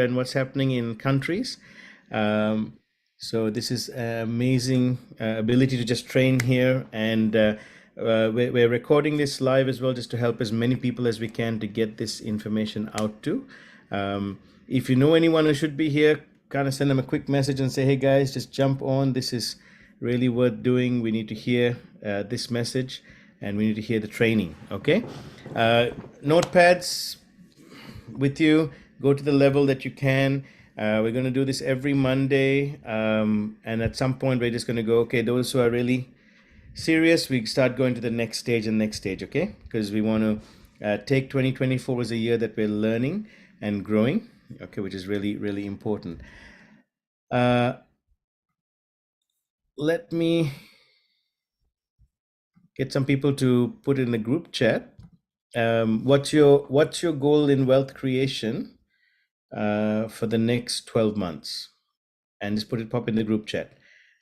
and what's happening in countries. Um, so this is an amazing ability to just train here, and we're recording this live as well, just to help as many people as we can to get this information out to. If you know anyone who should be here, kind of send them a quick message and say, "Hey guys, just jump on. This is really worth doing. We need to hear this message, and we need to hear the training." Okay, notepads with you. Go to the level that you can. We're going to do this every Monday, and at some point we're just going to go, okay, those who are really serious, we start going to the next stage and next stage, okay? Because we want to take 2024 as a year that we're learning and growing, okay, which is really, really important. Let me get some people to put in the group chat. What's your goal in wealth creation for the next 12 months? And just pop in the group chat.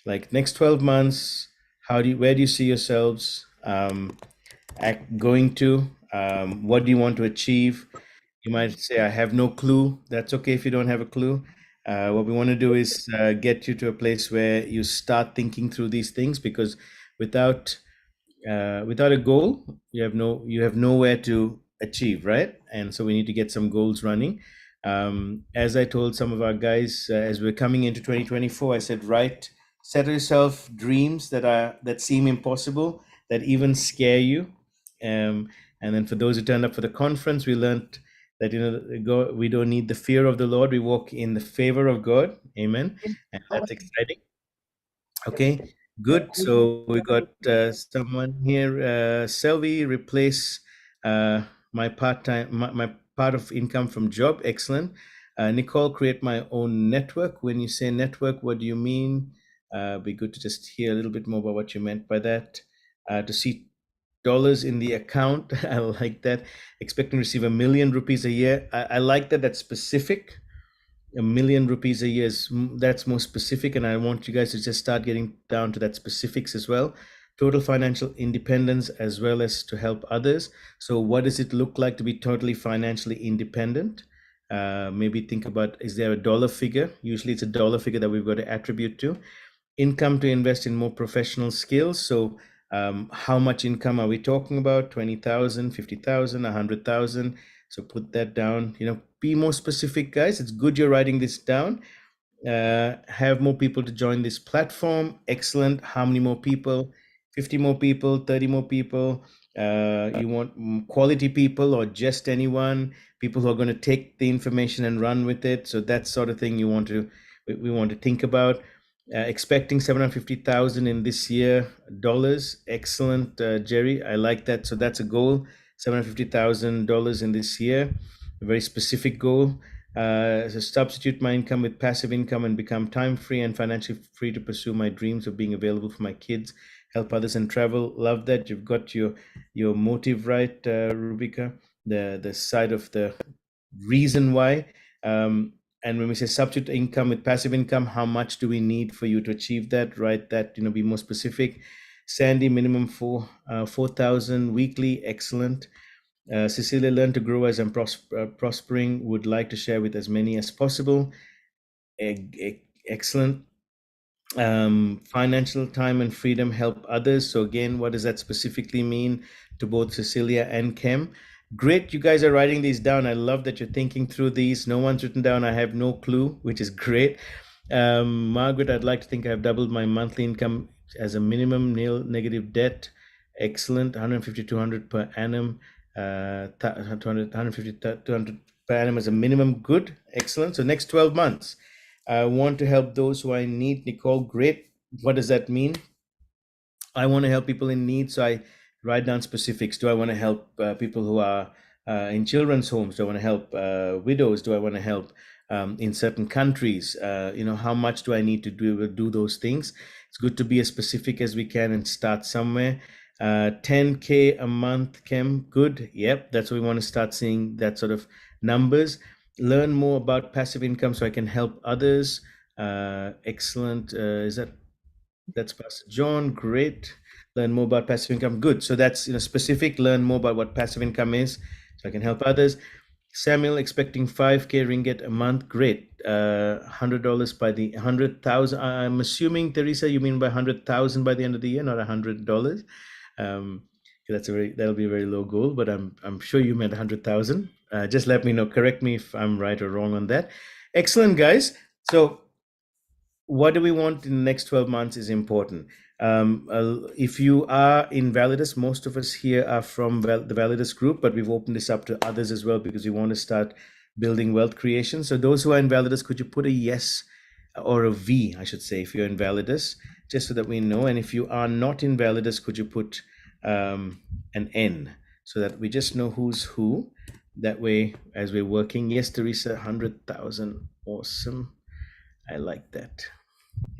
Like, next 12 months, where do you see yourselves going to? What do you want to achieve? You might say, I have no clue. That's okay if you don't have a clue. What we want to do is get you to a place where you start thinking through these things, because without a goal, you have nowhere to achieve, right? And so we need to get some goals running. As I told some of our guys, as we're coming into 2024, I said, set yourself dreams that seem impossible, that even scare you. And then for those who turned up for the conference, we learned that we don't need the fear of the Lord. We walk in the favor of God. Amen. And that's exciting. Okay, good. So we got someone here. Selvi, replace my my part of income from job. Excellent. Nicole, create my own network. When you say network, what do you mean? Be good to just hear a little bit more about what you meant by that. To see dollars in the account. I like that. Expecting to receive ₹1 million a year. I like that. That's specific. ₹1 million a year that's more specific, and I want you guys to just start getting down to that specifics as well. Total financial independence, as well as to help others. So what does it look like to be totally financially independent? Maybe think about, is there a dollar figure? Usually it's a dollar figure that we've got to attribute to. Income to invest in more professional skills. So how much income are we talking about? 20,000, 50,000, 100,000. So put that down, be more specific, guys. It's good you're writing this down. Have more people to join this platform. Excellent. How many more people? 50 more people, 30 more people. You want quality people, or just anyone? People who are going to take the information and run with it. So that sort of thing we want to think about. Expecting 750,000 in this year dollars. Excellent, Jerry. I like that. So that's a goal. $750,000 in this year. A very specific goal. So substitute my income with passive income and become time free and financially free to pursue my dreams of being available for my kids, help others, and travel. Love that. You've got your motive right, Rubika. The side of the reason why. And when we say substitute income with passive income, how much do we need for you to achieve that? Right? That, be more specific. Sandy, minimum 4,000 weekly. Excellent. Cecilia, learn to grow as I'm prospering. Would like to share with as many as possible. Excellent. Financial time and freedom, help others. So again, what does that specifically mean to both Cecilia and Kem? Great, you guys are writing these down. I love that you're thinking through these. No one's written down, I have no clue, which is great. Margaret, I'd like to think I've doubled my monthly income as a minimum, nil negative debt. Excellent. 150, 200 per annum. 150, 200 per annum as a minimum. Good. Excellent. So next 12 months, I want to help those who are in need. Nicole, great. What does that mean? I want to help people in need. So I write down specifics. Do I want to help people who are in children's homes? Do I want to help widows? Do I want to help in certain countries? How much do I need to do those things? It's good to be as specific as we can and start somewhere. 10K a month, Kem, good. Yep, that's what we want to start seeing, that sort of numbers. Learn more about passive income so I can help others. Excellent. That's Pastor John. Great. Learn more about passive income. Good. So that's specific. Learn more about what passive income is so I can help others. Samuel expecting 5K ringgit a month. Great. $100 by the 100,000. I'm assuming, Teresa, you mean by 100,000 by the end of the year, not $100. Um, that'll be a very low goal, but I'm sure you meant 100,000. Just let me know. Correct me if I'm right or wrong on that. Excellent, guys. So what do we want in the next 12 months is important. If you are in Validus, most of us here are from the Validus group, but we've opened this up to others as well because we want to start building wealth creation. So those who are in Validus, could you put a yes or a V, I should say, if you're in Validus, just so that we know. And if you are not in Validus, could you put an N so that we just know who's who? That way, as we're working, yes, Teresa, 100,000, awesome. I like that.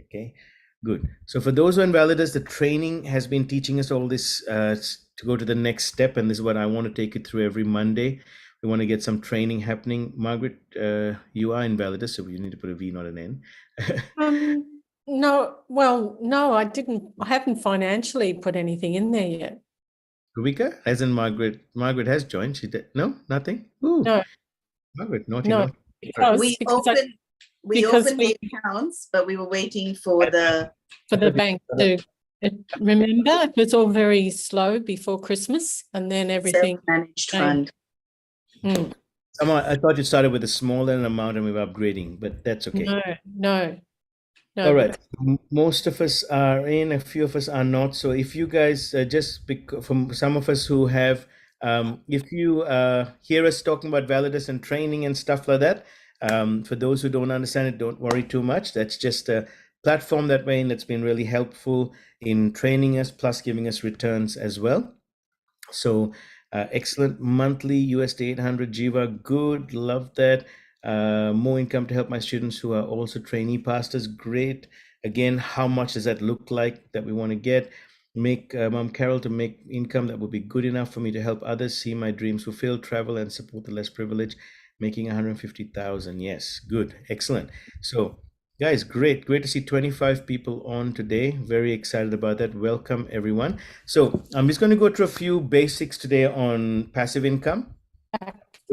Okay, good. So for those who are in Validus, the training has been teaching us all this to go to the next step, and this is what I want to take it through every Monday. We want to get some training happening. Margaret, you are in Validus, so you need to put a V, not an N. No, I didn't. I haven't financially put anything in there yet. Rubika, as in Margaret. Margaret has joined. She did. No, nothing. Ooh. No, Margaret, naughty, no, naughty. We opened the accounts, but we were waiting for the bank to remember. It was all very slow before Christmas, and then everything self-managed fund. I thought you started with a smaller amount and we were upgrading, but that's okay. No. All right. Most of us are in, a few of us are not. So if you guys from some of us who have, if you hear us talking about Validus and training and stuff like that, for those who don't understand it, don't worry too much. That's just a platform that way, and that's been really helpful in training us, plus giving us returns as well. So excellent. Monthly USD 800 Jiva, good, love that. More income to help my students who are also trainee pastors, great. Again, how much does that look like that we want to get? Make Mom Carol to make income that would be good enough for me to help others see my dreams fulfilled, travel and support the less privileged, making 150,000. Yes, good, excellent. So guys, great to see 25 people on today. Very excited about that. Welcome everyone. So I'm just going to go through a few basics today on passive income,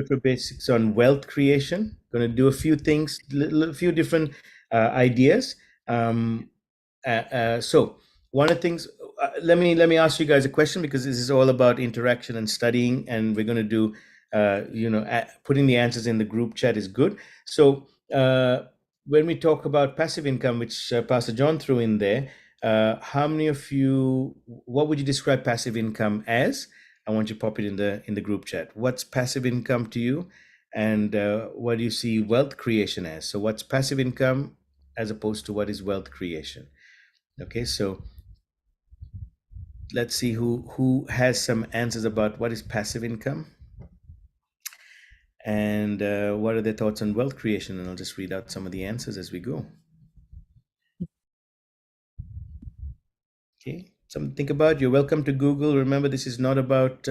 for basics on wealth creation. Going to do a few things, a few different ideas. So one of the things, let me ask you guys a question, because this is all about interaction and studying, and we're going to do putting the answers in the group chat is good. So when we talk about passive income, which Pastor John threw in there, how many of you, what would you describe passive income as? I want you to pop it in the group chat. What's passive income to you, and what do you see wealth creation as? So what's passive income as opposed to what is wealth creation? Okay, so let's see who has some answers about what is passive income, and what are their thoughts on wealth creation, and I'll just read out some of the answers as we go. Okay, something to think about. You're welcome to Google. Remember, this is not about,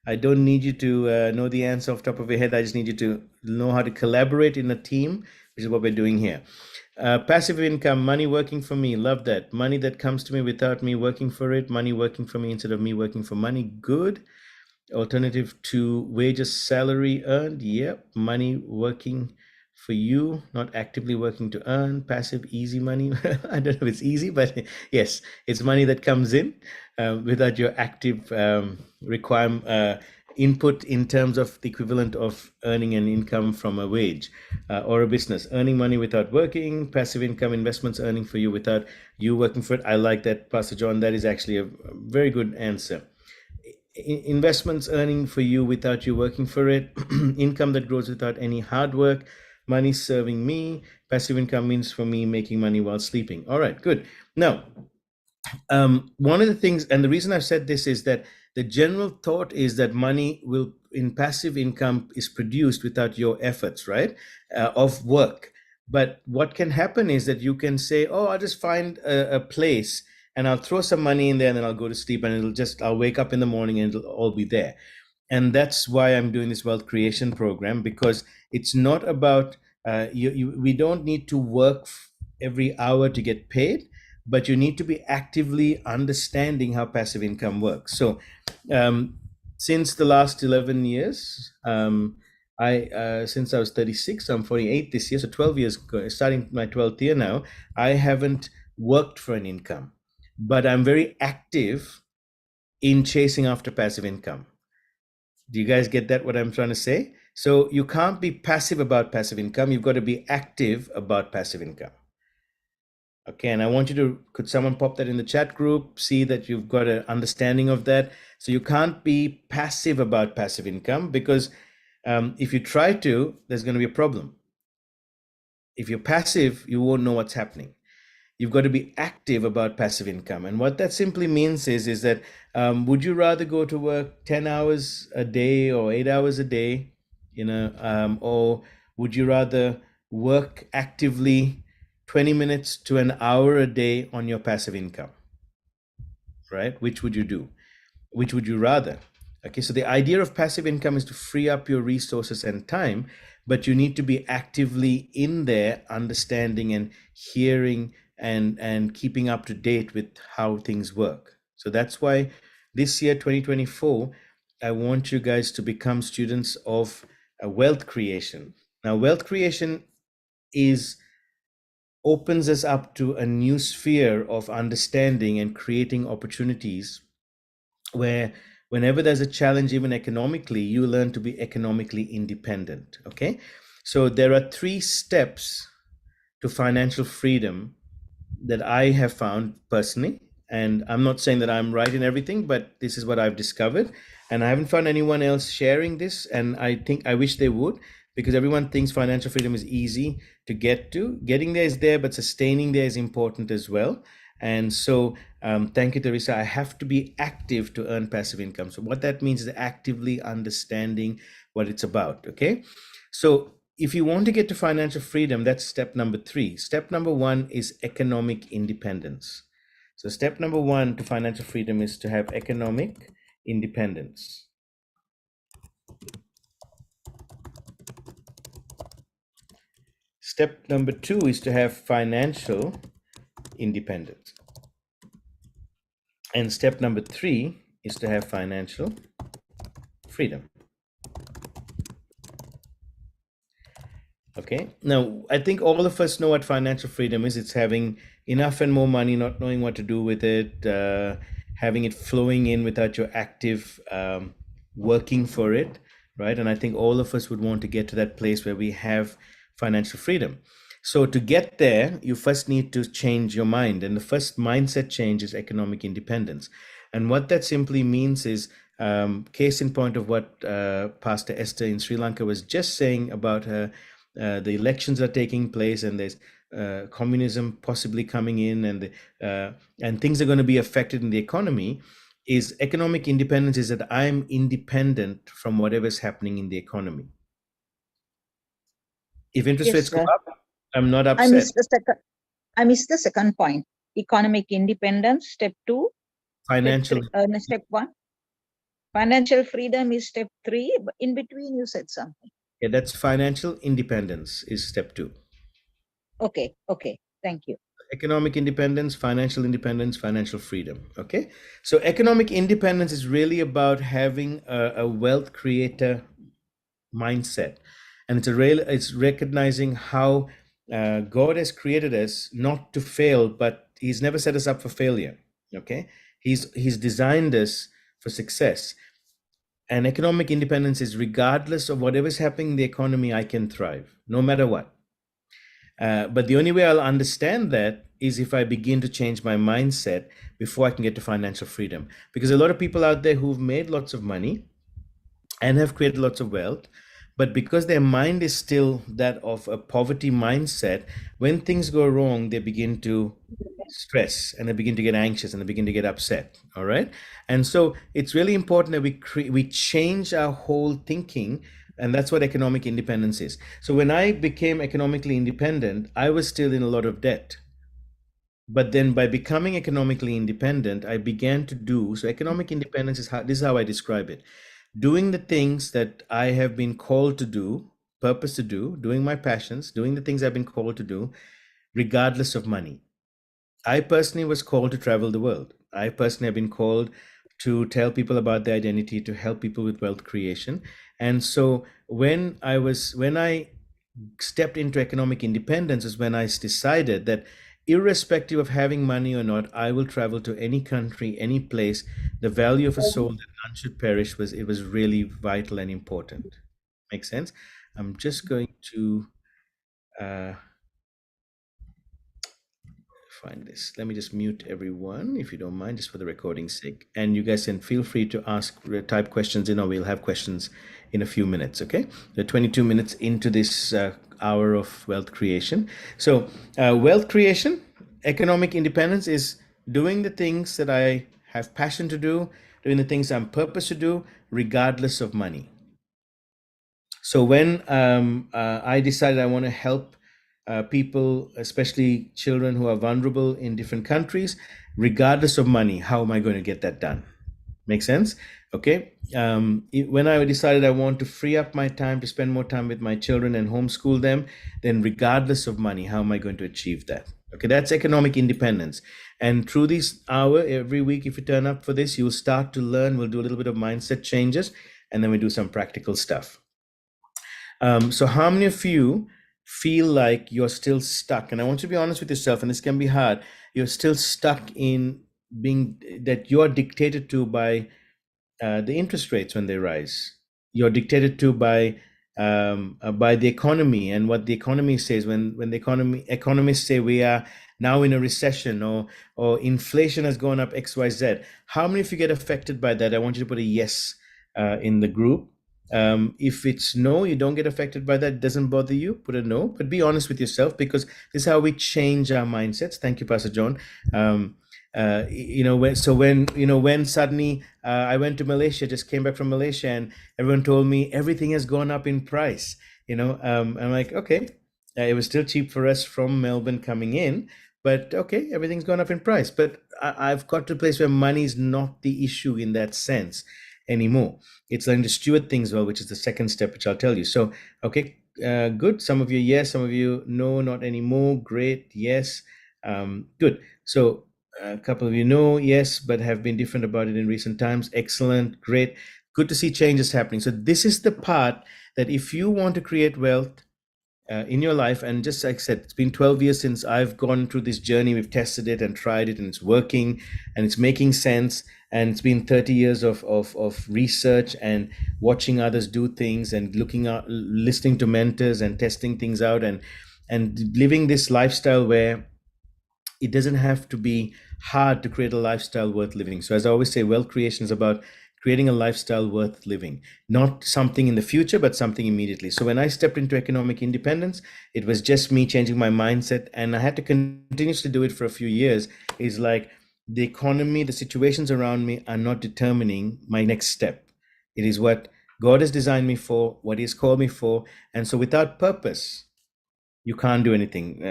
I don't need you to know the answer off the top of your head. I just need you to know how to collaborate in a team, which is what we're doing here. Passive income, money working for me. Love that. Money that comes to me without me working for it. Money working for me instead of me working for money. Good. Alternative to wages, salary earned. Yep. Money working for you, not actively working to earn. Passive, easy money. I don't know if it's easy, but yes, it's money that comes in without your active input in terms of the equivalent of earning an income from a wage or a business. Earning money without working. Passive income, investments earning for you without you working for it. I like that, Pastor John. That is actually a very good answer. Investments earning for you without you working for it. Income that grows without any hard work. Money serving me. Passive income means for me making money while sleeping. All right, good. Now, one of the things, and the reason I've said this is that the general thought is that money in passive income is produced without your efforts, right, of work. But what can happen is that you can say, oh, I'll just find a place and I'll throw some money in there and then I'll go to sleep, and I'll wake up in the morning and it'll all be there. And that's why I'm doing this wealth creation program, because it's not about, we don't need to work every hour to get paid, but you need to be actively understanding how passive income works. So since the last 11 years, Since I was 36, I'm 48 this year, so 12 years, starting my 12th year now, I haven't worked for an income, but I'm very active in chasing after passive income. Do you guys get that, what I'm trying to say? So you can't be passive about passive income. You've got to be active about passive income. Okay, and I want you to, could someone pop that in the chat group, see that you've got an understanding of that. So you can't be passive about passive income, because if you try to, there's going to be a problem. If you're passive, you won't know what's happening. You've got to be active about passive income. And what that simply means is that would you rather go to work 10 hours a day or 8 hours a day, or would you rather work actively 20 minutes to an hour a day on your passive income, right? Which would you do? Which would you rather? Okay, so the idea of passive income is to free up your resources and time, but you need to be actively in there, understanding and hearing and keeping up to date with how things work. So that's why this year, 2024, I want you guys to become students of wealth creation. Now, wealth creation opens us up to a new sphere of understanding and creating opportunities where whenever there's a challenge, even economically, you learn to be economically independent. Okay, so there are 3 steps to financial freedom that I have found personally, and I'm not saying that I'm right in everything, but this is what I've discovered, and I haven't found anyone else sharing this, and I wish they would, because everyone thinks financial freedom is easy to get to. Getting there is there, but sustaining there is important as well. And so thank you, Teresa. I have to be active to earn passive income. So what that means is actively understanding what it's about. Okay, so if you want to get to financial freedom, that's step number 3. Step number 1 is economic independence. So step number 1 to financial freedom is to have economic independence. Step number 2 is to have financial independence. And step number 3 is to have financial freedom. Okay, now I think all of us know what financial freedom is. It's having enough and more money, not knowing what to do with it, having it flowing in without your active working for it, right? And I think all of us would want to get to that place where we have financial freedom. So to get there, you first need to change your mind. And the first mindset change is economic independence. And what that simply means is, case in point of what Pastor Esther in Sri Lanka was just saying about her, the elections are taking place, and there's communism possibly coming in, and things are going to be affected in the economy. Is economic independence is that I'm independent from whatever's happening in the economy. If interest rates go up, I'm not upset. I missed the second point. Economic independence, step 2. Financial. Step 1. Financial freedom is step 3. But in between, you said something. Yeah, that's financial independence is step 2. Okay. Thank you. Economic independence, financial freedom. Okay, so economic independence is really about having a wealth creator mindset, and it's recognizing how God has created us not to fail, but He's never set us up for failure. Okay, He's designed us for success. And economic independence is regardless of whatever's happening in the economy, I can thrive no matter what. But the only way I'll understand that is if I begin to change my mindset before I can get to financial freedom. Because a lot of people out there who've made lots of money and have created lots of wealth, but because their mind is still that of a poverty mindset, when things go wrong, they begin to stress and they begin to get anxious and they begin to get upset. All right. And so it's really important that we change our whole thinking. And that's what economic independence is. So when I became economically independent, I was still in a lot of debt. But then by becoming economically independent, I began to do, so economic independence is this is how I describe it. Doing the things that I have been called to do, purpose to do, doing my passions, doing the things I've been called to do, regardless of money. I personally was called to travel the world. I personally have been called to tell people about their identity, to help people with wealth creation. And so when I stepped into economic independence is when I decided that irrespective of having money or not, I will travel to any country, any place. The value of a soul that none should perish was really vital and important. Makes sense? I'm just going to find this. Let me just mute everyone, if you don't mind, just for the recording's sake. And you guys can feel free to type questions in, or we'll have questions in a few minutes, okay? We're 22 minutes into this hour of wealth creation. So wealth creation, economic independence is doing the things that I have passion to do, doing the things I'm purpose to do, regardless of money. So when I decided I want to help people, especially children who are vulnerable in different countries, regardless of money, how am I going to get that done? Make sense? Okay. When I decided I want to free up my time to spend more time with my children and homeschool them, then regardless of money, how am I going to achieve that? Okay, that's economic independence. And through this hour, every week, if you turn up for this, you'll start to learn. We'll do a little bit of mindset changes, and then we do some practical stuff. So how many of you feel like you're still stuck? And I want you to be honest with yourself, and this can be hard. You're still stuck in being that you're dictated to by the interest rates when they rise. You're dictated to by the economy and what the economy says. When the economists say we are now in a recession, or inflation has gone up XYZ. How many of you get affected by that? I want you to put a yes in the group. If it's no, you don't get affected by that, it doesn't bother you, put a no, but be honest with yourself, because this is how we change our mindsets. Thank you, Pastor John. When suddenly I went to Malaysia, just came back from Malaysia, and everyone told me everything has gone up in price. I'm like, okay, it was still cheap for us from Melbourne coming in, but okay, everything's gone up in price. But I've got to a place where money is not the issue in that sense anymore. It's learning to steward things well, which is the second step, which I'll tell you. So, okay, good. Some of you, yes. Some of you, no, not anymore. Great. Yes. Good. So a couple of you know, yes, but have been different about it in recent times. Excellent. Great. Good to see changes happening. So this is the part that if you want to create wealth in your life, and just like I said, it's been 12 years since I've gone through this journey. We've tested it and tried it, and it's working and it's making sense. And it's been 30 years of research and watching others do things, and listening to mentors and testing things out, and living this lifestyle where it doesn't have to be hard to create a lifestyle worth living. So as I always say, wealth creation is about creating a lifestyle worth living, not something in the future, but something immediately. So when I stepped into economic independence, it was just me changing my mindset, and I had to continuously do it for a few years. It's like the economy, the situations around me are not determining my next step. It is what God has designed me for, what He's called me for. And so without purpose, you can't do anything.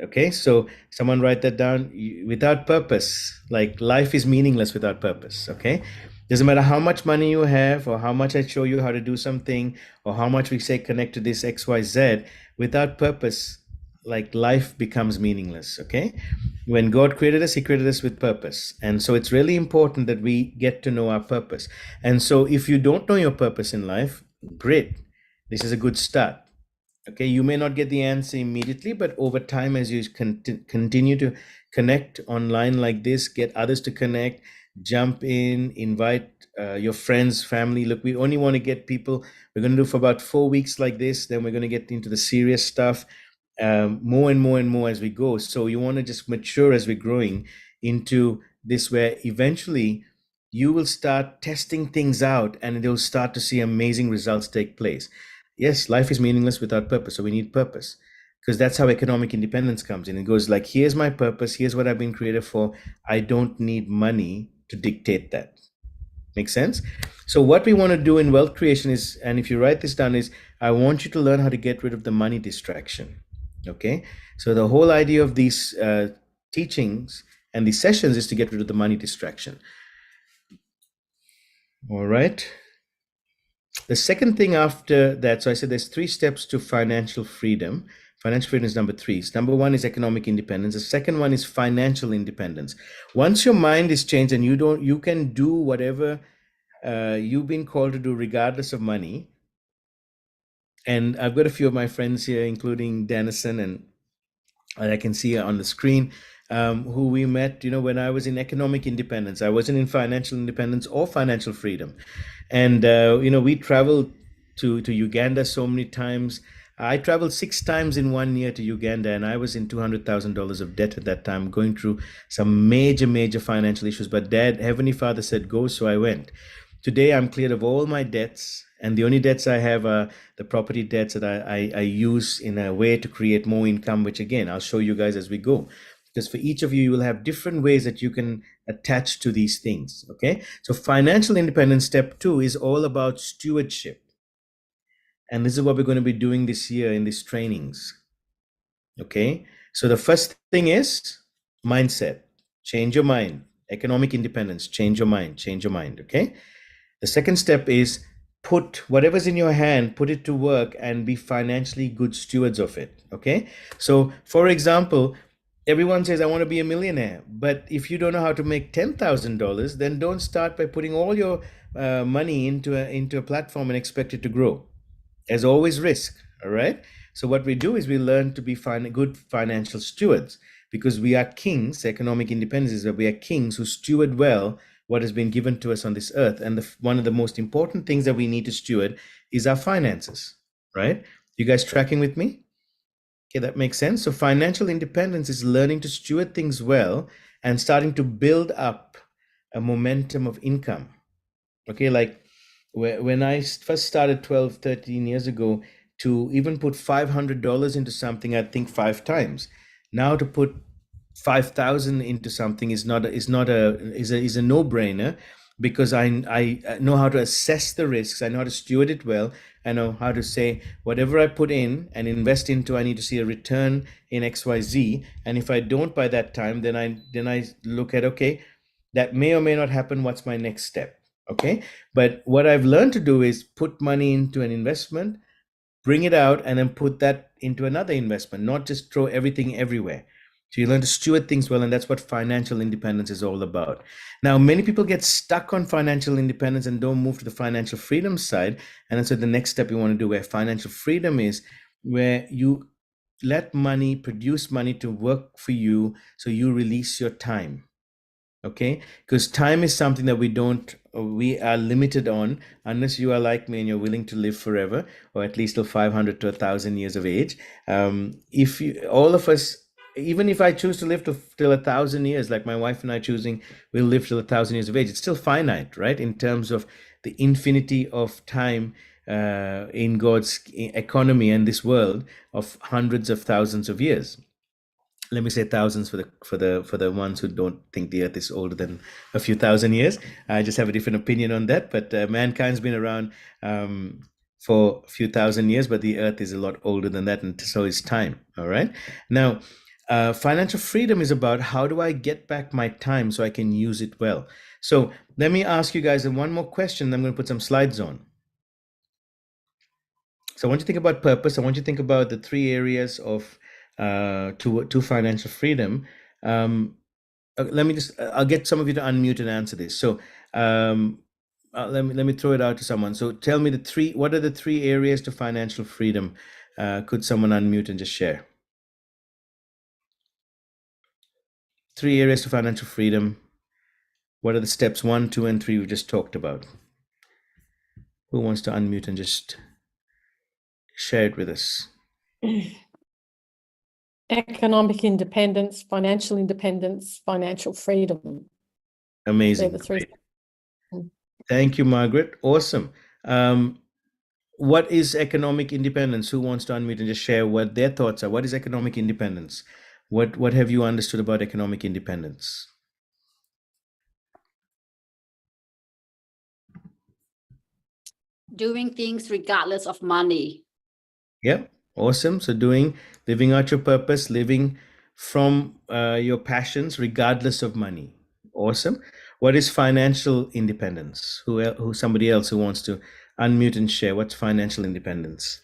Okay, so someone write that down. Without purpose, like life is meaningless without purpose. Okay, doesn't matter how much money you have, or how much I show you how to do something, or how much we say connect to this XYZ. Without purpose, like life becomes meaningless. Okay, when God created us, He created us with purpose, and so it's really important that we get to know our purpose. And so if you don't know your purpose in life, great, this is a good start. Okay, you may not get the answer immediately, but over time, as you continue to connect online like this, get others to connect, jump in, invite your friends, family. Look, we only want to get people. We're going to do for about 4 weeks like this. Then we're going to get into the serious stuff more and more and more as we go. So you want to just mature as we're growing into this, where eventually you will start testing things out, and you'll start to see amazing results take place. Yes, life is meaningless without purpose. So we need purpose, because that's how economic independence comes in. It goes like, here's my purpose. Here's what I've been created for. I don't need money to dictate that. Make sense? So what we want to do in wealth creation is, and if you write this down, is I want you to learn how to get rid of the money distraction. Okay. So the whole idea of these teachings and these sessions is to get rid of the money distraction. All right. The second thing after that, so I said there's 3 steps to financial freedom. Financial freedom is number 3. So number 1 is economic independence. The second one is financial independence. Once your mind is changed and you can do whatever you've been called to do regardless of money. And I've got a few of my friends here, including Dennison, and I can see on the screen, who we met, when I was in economic independence. I wasn't in financial independence or financial freedom. And, we traveled to Uganda so many times. I traveled 6 times in 1 year to Uganda, and I was in $200,000 of debt at that time, going through some major financial issues. But Heavenly Father said, go, so I went. Today, I'm cleared of all my debts. And the only debts I have are the property debts that I use in a way to create more income, which again, I'll show you guys as we go. Because for each of you, you will have different ways that you can attach to these things, okay? So financial independence, step 2, is all about stewardship. And this is what we're going to be doing this year in these trainings, okay? So the first thing is mindset. Change your mind. Economic independence. Change your mind, okay? The second step is put whatever's in your hand, put it to work and be financially good stewards of it, okay? So for example, everyone says, I want to be a millionaire. But if you don't know how to make $10,000, then don't start by putting all your money into a platform and expect it to grow. There's always risk, all right? So what we do is we learn to be good financial stewards, because we are kings. Economic independence is that we are kings who steward well what has been given to us on this earth. And one of the most important things that we need to steward is our finances, right? You guys tracking with me? Okay, that makes sense. So financial independence is learning to steward things well and starting to build up a momentum of income. Okay, like when I first started 12, 13 years ago, to even put $500 into something, I think 5 times. Now to put 5,000 into something is a no-brainer, because I know how to assess the risks. I know how to steward it well. I know how to say whatever I put in and invest into, I need to see a return in XYZ. And if I don't by that time, then I look at, okay, that may or may not happen. What's my next step? Okay. But what I've learned to do is put money into an investment, bring it out, and then put that into another investment, not just throw everything everywhere. So you learn to steward things well, and that's what financial independence is all about. Now, many people get stuck on financial independence and don't move to the financial freedom side. And that's what the next step you want to do, where financial freedom is, where you let money produce money to work for you, so you release your time. Okay, because time is something that we are limited on, unless you are like me and you're willing to live forever, or at least till 500 to 1,000 years of age. All of us, even if I choose to live till 1,000 years, like my wife and I choosing, we'll live till 1,000 years of age. It's still finite, right? In terms of the infinity of time in God's economy and this world of hundreds of thousands of years. Let me say thousands for the ones who don't think the earth is older than a few thousand years. I just have a different opinion on that. But mankind's been around for a few thousand years, but the earth is a lot older than that, and so is time. All right. Now, financial freedom is about, how do I get back my time so I can use it well? So let me ask you guys one more question. I'm going to put some slides on. So I want you to think about purpose. I want you to think about the 3 areas of to financial freedom. I'll get some of you to unmute and answer this. So let me throw it out to someone. So tell me what are the 3 areas to financial freedom? Could someone unmute and just share? 3 areas to financial freedom. What are the steps 1, 2, and 3 we just talked about? Who wants to unmute and just share it with us? Economic independence, financial independence, financial freedom. Amazing. They're the 3. Thank you, Margaret. Awesome. What is economic independence? Who wants to unmute and just share what their thoughts are? What is economic independence? What have you understood about economic independence? Doing things regardless of money. Yep. Awesome. So living out your purpose, living from your passions, regardless of money. Awesome. What is financial independence? Who somebody else who wants to unmute and share? What's financial independence?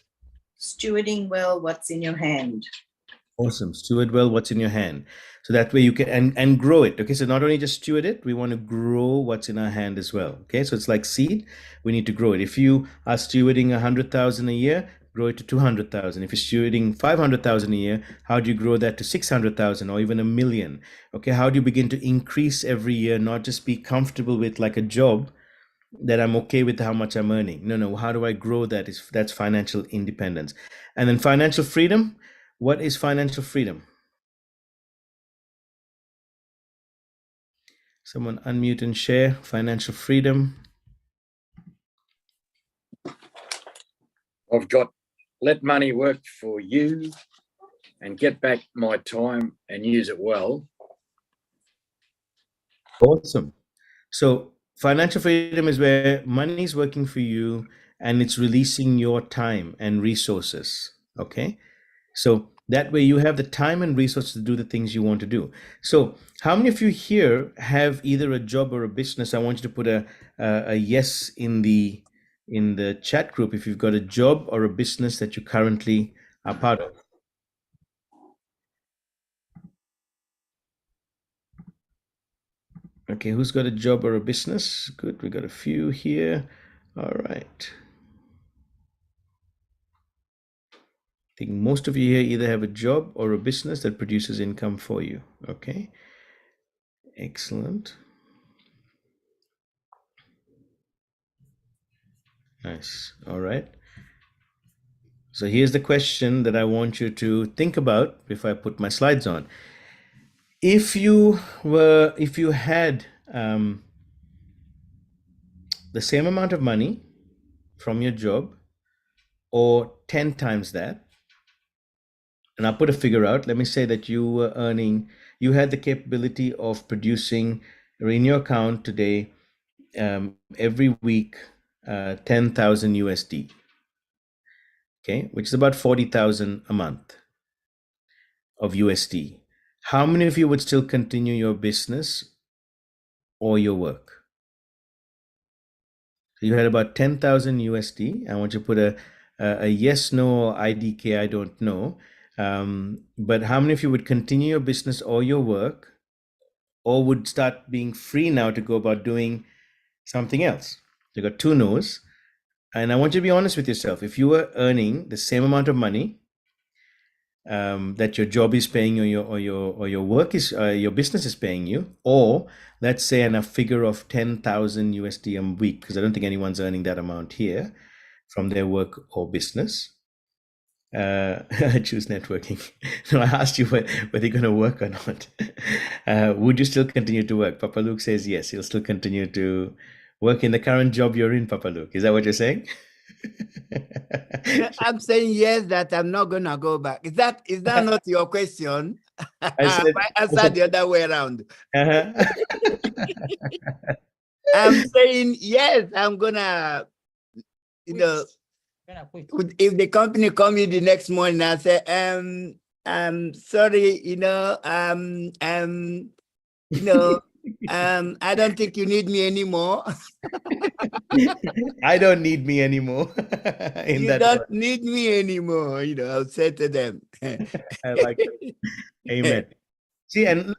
stewarding well what's in your hand. Awesome. Steward well what's in your hand. So that way you can and grow it. Okay. So not only just steward it, we want to grow what's in our hand as well. Okay. So it's like seed. We need to grow it. If you are stewarding 100,000 a year, grow it to 200,000. If you're stewarding 500,000 a year, how do you grow that to 600,000 or even a million? Okay. How do you begin to increase every year, not just be comfortable with like a job that I'm okay with how much I'm earning? No. How do I grow that? That's financial independence. And then financial freedom. What is financial freedom? Someone unmute and share. Financial freedom. I've got let money work for you and get back my time and use it well. Awesome. So financial freedom is where money is working for you and it's releasing your time and resources. Okay. So that way you have the time and resources to do the things you want to do. So how many of you here have either a job or a business? I want you to put a yes in the chat group if you've got a job or a business that you currently are part of. Okay, who's got a job or a business? Good, we got a few here. All right. I think most of you here either have a job or a business that produces income for you. Okay, excellent. Nice. All right. So here's the question that I want you to think about before I put my slides on. If you had the same amount of money from your job or 10 times that, and I'll put a figure out. Let me say that you had the capability of producing in your account today every week 10,000 USD, okay, which is about 40,000 a month of USD. How many of you would still continue your business or your work? So you had about 10,000 USD. I want you to put a yes, no, or IDK, I don't know. But how many of you would continue your business or your work, or would start being free now to go about doing something else? You got two no's. And I want you to be honest with yourself. If you were earning the same amount of money that your job is paying you, or your work is your business is paying you, or let's say a figure of 10,000 USD a week, because I don't think anyone's earning that amount here from their work or business. Choose networking. No, I asked you whether you're going to work or not. Would you still continue to work? Papa Luke says yes, he'll still continue to work in the current job you're in, Papa Luke. Is that what you're saying? I'm saying yes, that I'm not gonna go back. Is that not your question? I said, I answered the other way around. uh-huh. I'm saying yes, I'm gonna, if the company call me the next morning, I say, I'm sorry, I don't think you need me anymore. I don't need me anymore. You don't need me anymore, I'll say to them. I like it. Amen.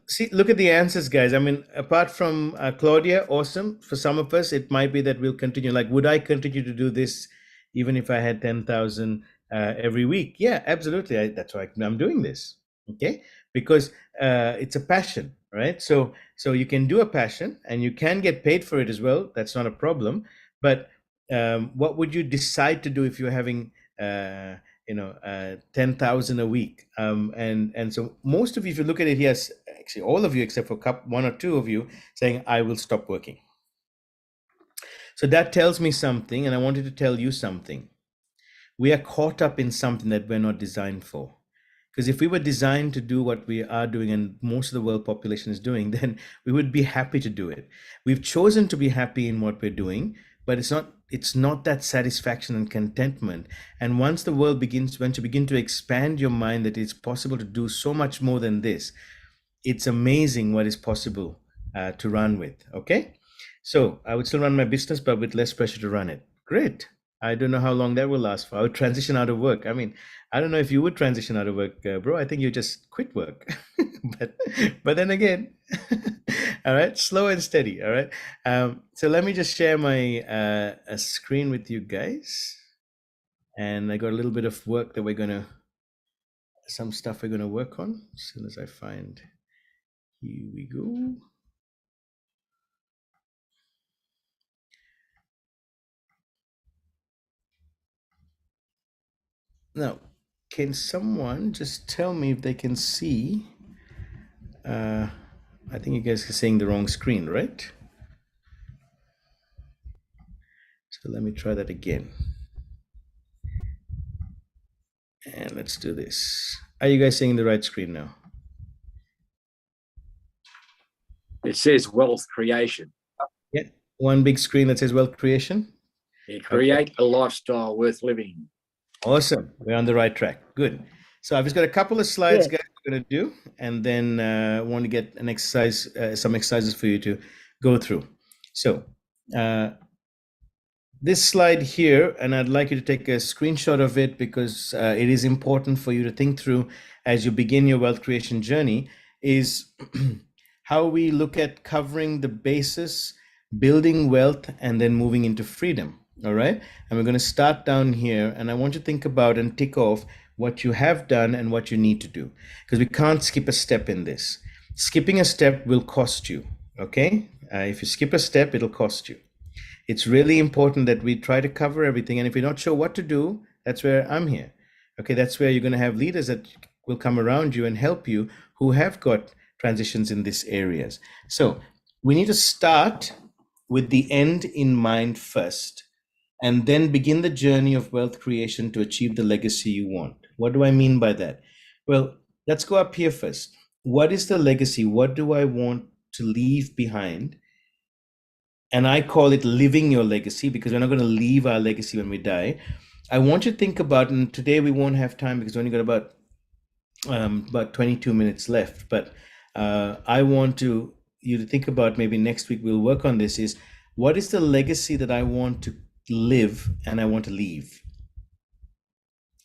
See, look at the answers, guys. I mean, apart from Claudia, awesome. For some of us, it might be that we'll continue. Like, would I continue to do this even if I had 10,000 every week? Yeah, absolutely. That's why I'm doing this. Okay, because it's a passion, right? So you can do a passion and you can get paid for it as well. That's not a problem. But what would you decide to do if you're having 10,000 a week? And so most of you, if you look at it here, actually all of you except for one or two of you saying, I will stop working. So that tells me something, and I wanted to tell you something. We are caught up in something that we're not designed for. Because if we were designed to do what we are doing and most of the world population is doing, then we would be happy to do it. We've chosen to be happy in what we're doing, but it's not that satisfaction and contentment. And once the world begins, once you begin to expand your mind that it's possible to do so much more than this, it's amazing what is possible to run with. Okay, so I would still run my business, but with less pressure to run it. Great. I don't know how long that will last for. I would transition out of work. I mean, I don't know if you would transition out of work, bro. I think you just quit work. but but then again, all right, slow and steady. All right. So let me just share my a screen with you guys, and I got a little bit of work that some stuff we're gonna work on as soon as I find. Here we go. Now, can someone just tell me if they can see? I think you guys are seeing the wrong screen, right? So let me try that again. And let's do this. Are you guys seeing the right screen now? It says wealth creation. Yeah. One big screen that says wealth creation. You create a lifestyle worth living. Awesome. We're on the right track. Good. So I've just got a couple of slides, Yes. guys, we're going to do, and then want to get an exercise, some exercises for you to go through. So this slide here, and I'd like you to take a screenshot of it because it is important for you to think through as you begin your wealth creation journey, is how we look at covering the basis, building wealth, and then moving into freedom. All right. And we're going to start down here, and I want you to think about and tick off what you have done and what you need to do, because we can't skip a step in this. Skipping a step will cost you. Okay. If you skip a step, it'll cost you. It's really important that we try to cover everything. And if you're not sure what to do, that's where I'm here. Okay. That's where you're going to have leaders that will come around you and help you who have got transitions in these areas. So we need to start with the end in mind first, and then begin the journey of wealth creation to achieve the legacy you want. What do I mean by that? Well, let's go up here first. What is the legacy? What do I want to leave behind? And I call it living your legacy, because we're not going to leave our legacy when we die. I want you to think about, and today we won't have time because we only got about 22 minutes left, but I want you to think about, maybe next week we'll work on this, is what is the legacy that I want to live and I want to leave?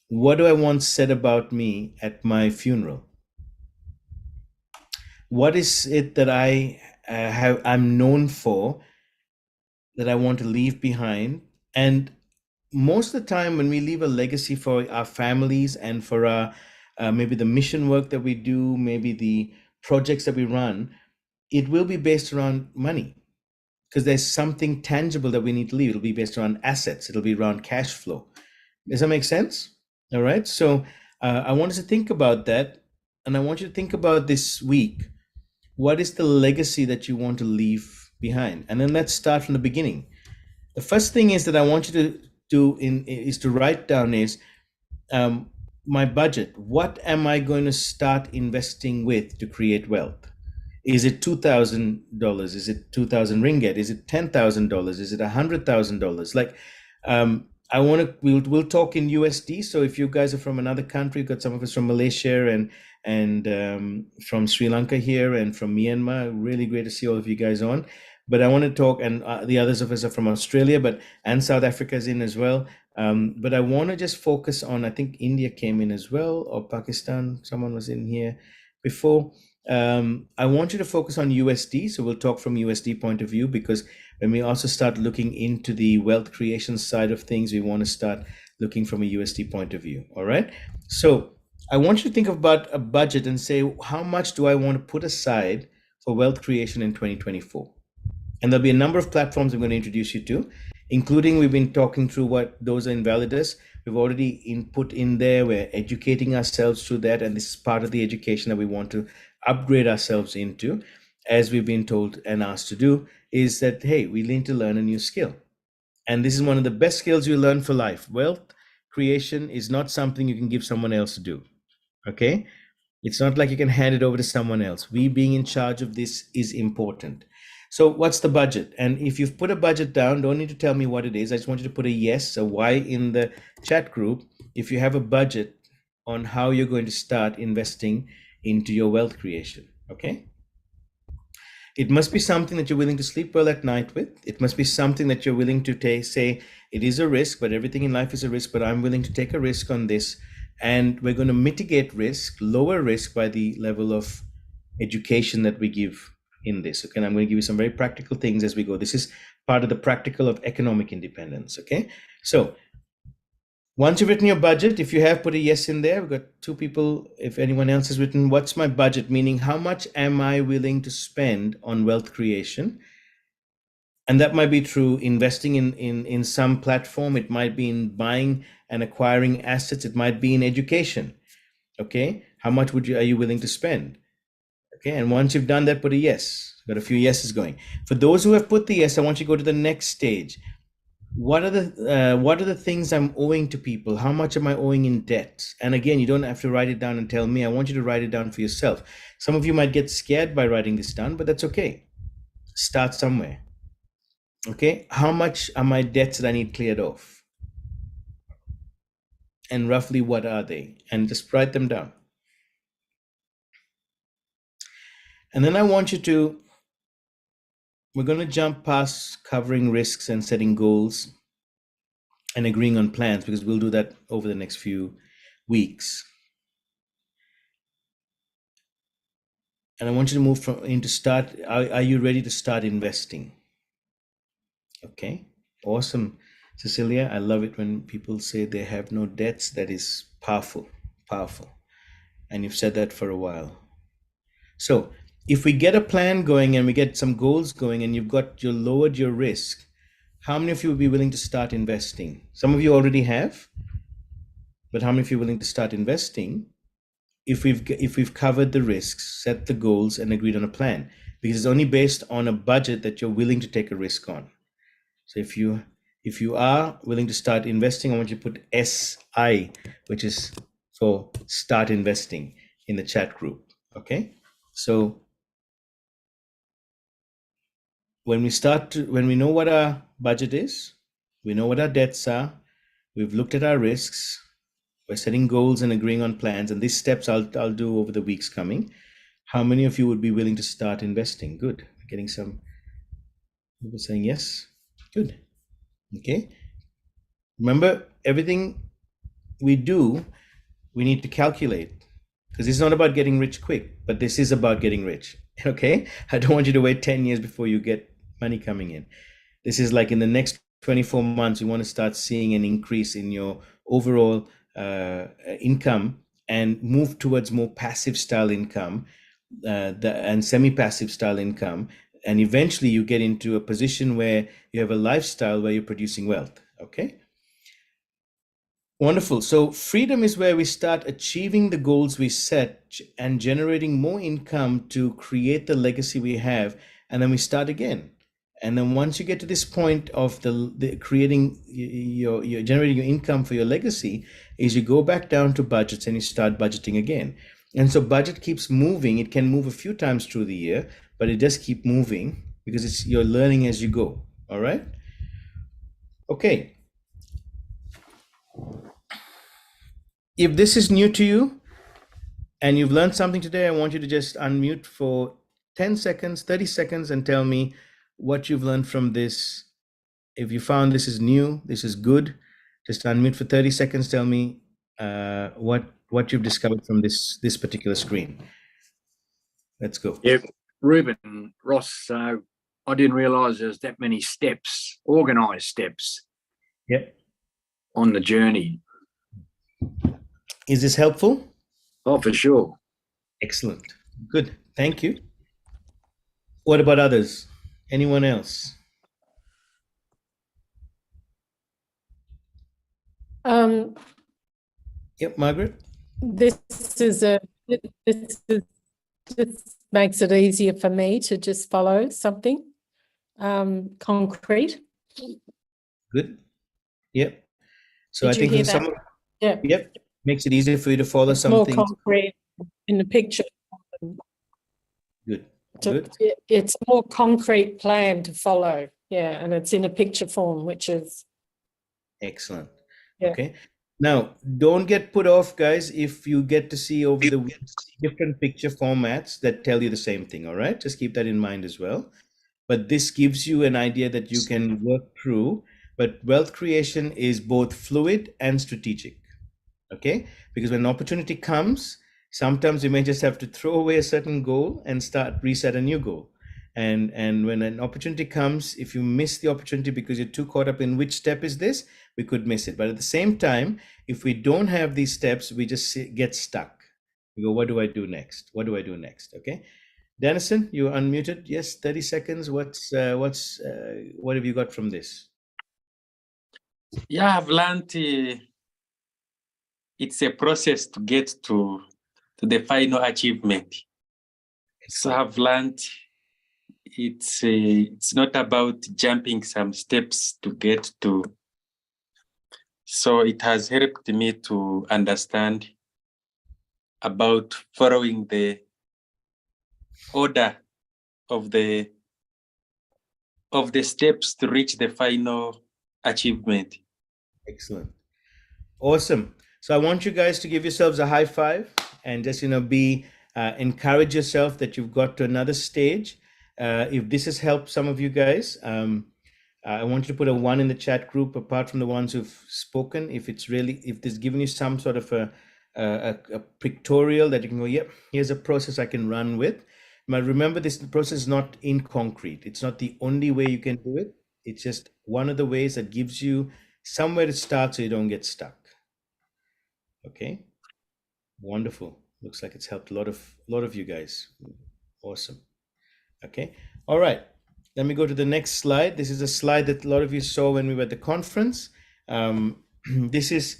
What do I want said about me at my funeral? What is it that I'm known for that I want to leave behind? And most of the time when we leave a legacy for our families and for our maybe the mission work that we do, maybe the projects that we run, it will be based around money, because there's something tangible that we need to leave. It'll be based around assets. It'll be around cash flow. Does that make sense? All right. So I want us to think about that. And I want you to think about this week. What is the legacy that you want to leave behind? And then let's start from the beginning. The first thing is that I want you to do is to write down is my budget. What am I going to start investing with to create wealth? Is it $2,000? Is it 2,000 ringgit? Is it $10,000? Is it $100,000? Like, we'll talk in USD. So if you guys are from another country, you've got some of us from Malaysia and from Sri Lanka here and from Myanmar. Really great to see all of you guys on. But I want to talk, and the others of us are from Australia, and South Africa is in as well. But I want to just focus on, I think India came in as well, or Pakistan. Someone was in here before. I want you to focus on USD. So we'll talk from USD point of view, because when we also start looking into the wealth creation side of things, we want to start looking from a USD point of view. All right. So I want you to think about a budget and say, how much do I want to put aside for wealth creation in 2024? And there'll be a number of platforms I'm going to introduce you to, including, we've been talking through what those are Invalidus. We've already put in there. We're educating ourselves through that. And this is part of the education that we want to upgrade ourselves into, as we've been told and asked to do, is that, hey, we need to learn a new skill. And this is one of the best skills you learn for life. Wealth creation is not something you can give someone else to do. Okay. It's not like you can hand it over to someone else. We being in charge of this is important. So what's the budget? And if you've put a budget down, don't need to tell me what it is. I just want you to put a yes, a Y in the chat group if you have a budget on how you're going to start investing into your wealth creation. Okay. It must be something that you're willing to sleep well at night with. It must be something that you're willing to say, it is a risk, but everything in life is a risk, but I'm willing to take a risk on this. And we're going to mitigate risk, lower risk by the level of education that we give in this. Okay, and I'm going to give you some very practical things as we go. This is part of the practical of economic independence. Okay, so once you've written your budget, if you have, put a yes in there. We've got 2 people. If anyone else has written, what's my budget? Meaning, how much am I willing to spend on wealth creation? And that might be through investing in some platform. It might be in buying and acquiring assets. It might be in education. Okay, how much are you willing to spend? Okay, and once you've done that, put a yes. Got a few yeses going. For those who have put the yes, I want you to go to the next stage. What are the things I'm owing to people? How much am I owing in debt? And again, you don't have to write it down and tell me. I want you to write it down for yourself. Some of you might get scared by writing this down, but that's okay. Start somewhere. Okay, how much are my debts that I need cleared off? And roughly what are they? And just write them down. And then I want you to, we're going to jump past covering risks and setting goals and agreeing on plans, because we'll do that over the next few weeks. And I want you to move into start. Are you ready to start investing? Okay, awesome. Cecilia, I love it when people say they have no debts. That is powerful, powerful. And you've said that for a while. So if we get a plan going and we get some goals going and you lowered your risk, how many of you would be willing to start investing? Some of you already have, but how many of you are willing to start investing if we've covered the risks, set the goals, and agreed on a plan? Because it's only based on a budget that you're willing to take a risk on. So if you are willing to start investing, I want you to put SI, which is for start investing, in the chat group. Okay, so when we know what our budget is, we know what our debts are, we've looked at our risks, we're setting goals and agreeing on plans, and these steps I'll do over the weeks coming. How many of you would be willing to start investing? Good. We're getting some people saying yes. Good. Okay. Remember, everything we do, we need to calculate, because it's not about getting rich quick, but this is about getting rich. Okay. I don't want you to wait 10 years before you get money coming in. This is like in the next 24 months, you want to start seeing an increase in your overall income and move towards more passive style income and semi-passive style income. And eventually you get into a position where you have a lifestyle where you're producing wealth. Okay. Wonderful. So freedom is where we start achieving the goals we set and generating more income to create the legacy we have. And then we start again. And then once you get to this point of the creating your generating your income for your legacy, is you go back down to budgets and you start budgeting again. And so budget keeps moving. It can move a few times through the year, but it does keep moving because you're learning as you go. All right. Okay. If this is new to you and you've learned something today, I want you to just unmute for 10 seconds, 30 seconds, and tell me what you've learned from this. If you found this is new, this is good, just unmute for 30 seconds. Tell me what you've discovered from this particular screen. Let's go. Yeah, Ruben, Ross, I didn't realize there's that many steps, organized steps. Yep. On the journey. Is this helpful? Oh, for sure. Excellent. Good. Thank you. What about others? Anyone else? Yep, Margaret. This makes it easier for me to just follow something concrete. Good. Yep. So Did I you think hear that? Yeah. Yep. Makes it easier for you to follow something. More concrete in the picture. Good. So Good. it's a more concrete plan to follow. Yeah, and it's in a picture form, which is Excellent. Yeah. Okay. Now, don't get put off, guys, if you get to see over the weeks different picture formats that tell you the same thing, all right? Just keep that in mind as well. But this gives you an idea that you can work through. But wealth creation is both fluid and strategic, okay? Because when an opportunity comes, sometimes you may just have to throw away a certain goal and reset a new goal. And when an opportunity comes, if you miss the opportunity because you're too caught up in which step is this, we could miss it. But at the same time, if we don't have these steps, we just get stuck. We go, what do I do next? What do I do next? Okay. Dennison, you're unmuted. Yes, 30 seconds. What have you got from this? Yeah, I've learned it's a process to get to the final achievement. So I've learned it's not about jumping some steps to get to. So it has helped me to understand about following the order of the steps to reach the final achievement. Excellent. Awesome. So I want you guys to give yourselves a high five and just, encourage yourself that you've got to another stage. If this has helped some of you guys, I want you to put a 1 in the chat group, apart from the ones who've spoken. If this given you some sort of a pictorial that you can go, yep, here's a process I can run with. But remember, this process is not in concrete. It's not the only way you can do it. It's just one of the ways that gives you somewhere to start so you don't get stuck. Okay, wonderful. Looks like it's helped a lot of you guys. Awesome. Okay, all right. Let me go to the next slide. This is a slide that a lot of you saw when we were at the conference. This is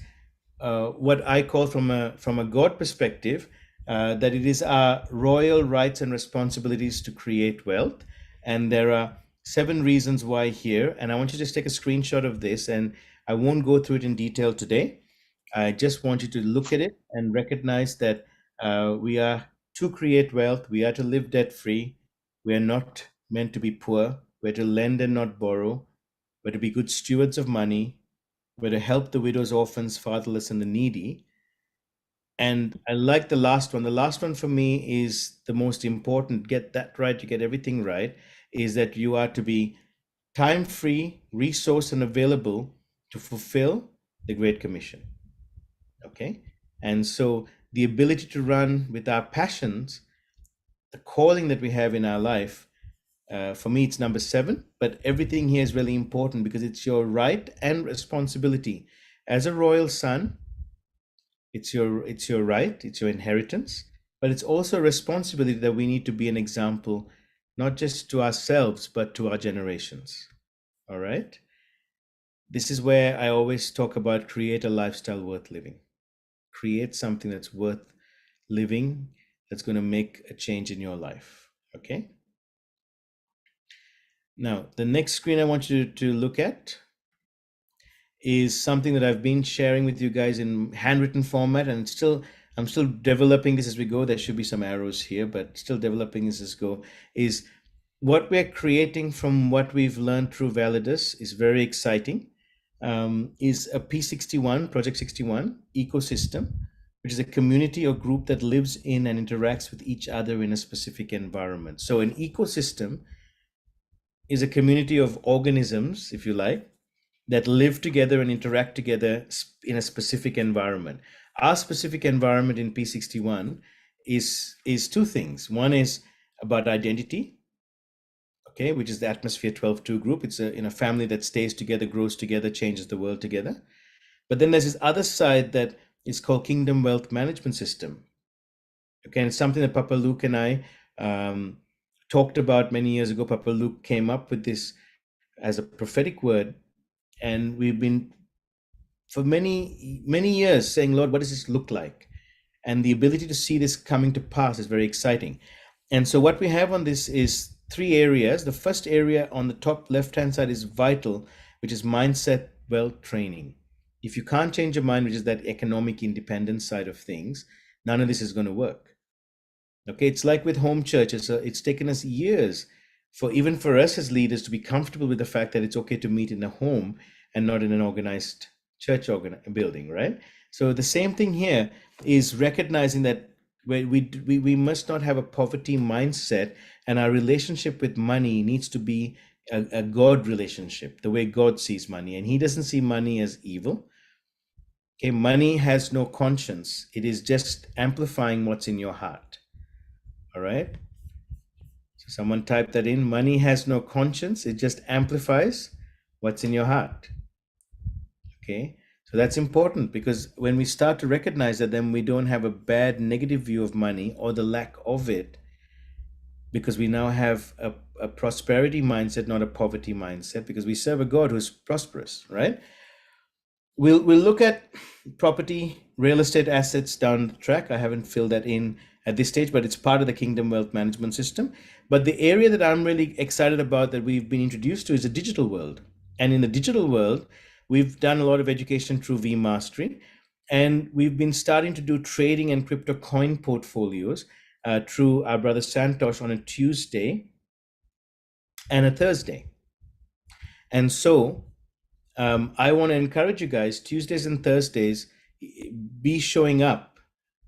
what I call from a God perspective, that it is our royal rights and responsibilities to create wealth. And there are 7 reasons why here. And I want you to just take a screenshot of this, and I won't go through it in detail today. I just want you to look at it and recognize that we are to create wealth. We are to live debt-free. We are not meant to be poor. We're to lend and not borrow. We're to be good stewards of money. We're to help the widows, orphans, fatherless, and the needy. And I like the last one. The last one for me is the most important. Get that right. You get everything right. Is that you are to be time-free, resource, and available to fulfill the Great Commission. Okay. And so the ability to run with our passions, the calling that we have in our life, for me, it's number 7, but everything here is really important because it's your right and responsibility. As a royal son, it's your right, it's your inheritance, but it's also a responsibility that we need to be an example, not just to ourselves, but to our generations. All right. This is where I always talk about create a lifestyle worth living. Create something that's worth living, that's going to make a change in your life. Okay. Now, the next screen I want you to look at is something that I've been sharing with you guys in handwritten format, and I'm still developing this as we go. There should be some arrows here, but still developing this as we go. Is what we're creating from what we've learned through Validus is very exciting. Is a P61, Project 61 ecosystem, which is a community or group that lives in and interacts with each other in a specific environment. So an ecosystem is a community of organisms, if you like, that live together and interact together in a specific environment. Our specific environment in P61 is 2 things. One is about identity, okay, which is the Atmosphere 12.2 group. It's in a family that stays together, grows together, changes the world together. But then there's this other side that is called Kingdom Wealth Management System. Okay, and it's something that Papa Luke and I talked about many years ago. Papa Luke came up with this as a prophetic word, and we've been for many years saying, Lord, what does this look like? And the ability to see this coming to pass is very exciting. And so what we have on this is 3 areas. The first area on the top left-hand side is vital, which is mindset wealth training. If you can't change your mind, which is that economic independence side of things, none of this is going to work. Okay, it's like with home churches. It's taken us years even for us as leaders to be comfortable with the fact that it's okay to meet in a home and not in an organized church building, right? So the same thing here is recognizing that we must not have a poverty mindset, and our relationship with money needs to be a God relationship, the way God sees money, and He doesn't see money as evil. Okay, money has no conscience. It is just amplifying what's in your heart. All right. So someone type that in. Money has no conscience. It just amplifies what's in your heart. Okay. So that's important, because when we start to recognize that, then we don't have a bad negative view of money or the lack of it, because we now have a prosperity mindset, not a poverty mindset, because we serve a God who's prosperous, right? We'll look at property, real estate assets down the track. I haven't filled that in at this stage, but it's part of the Kingdom Wealth Management System. But the area that I'm really excited about that we've been introduced to is the digital world. And in the digital world, we've done a lot of education through vMastery, and we've been starting to do trading and crypto coin portfolios through our brother Santosh on a Tuesday and a Thursday. And so I want to encourage you guys, Tuesdays and Thursdays, be showing up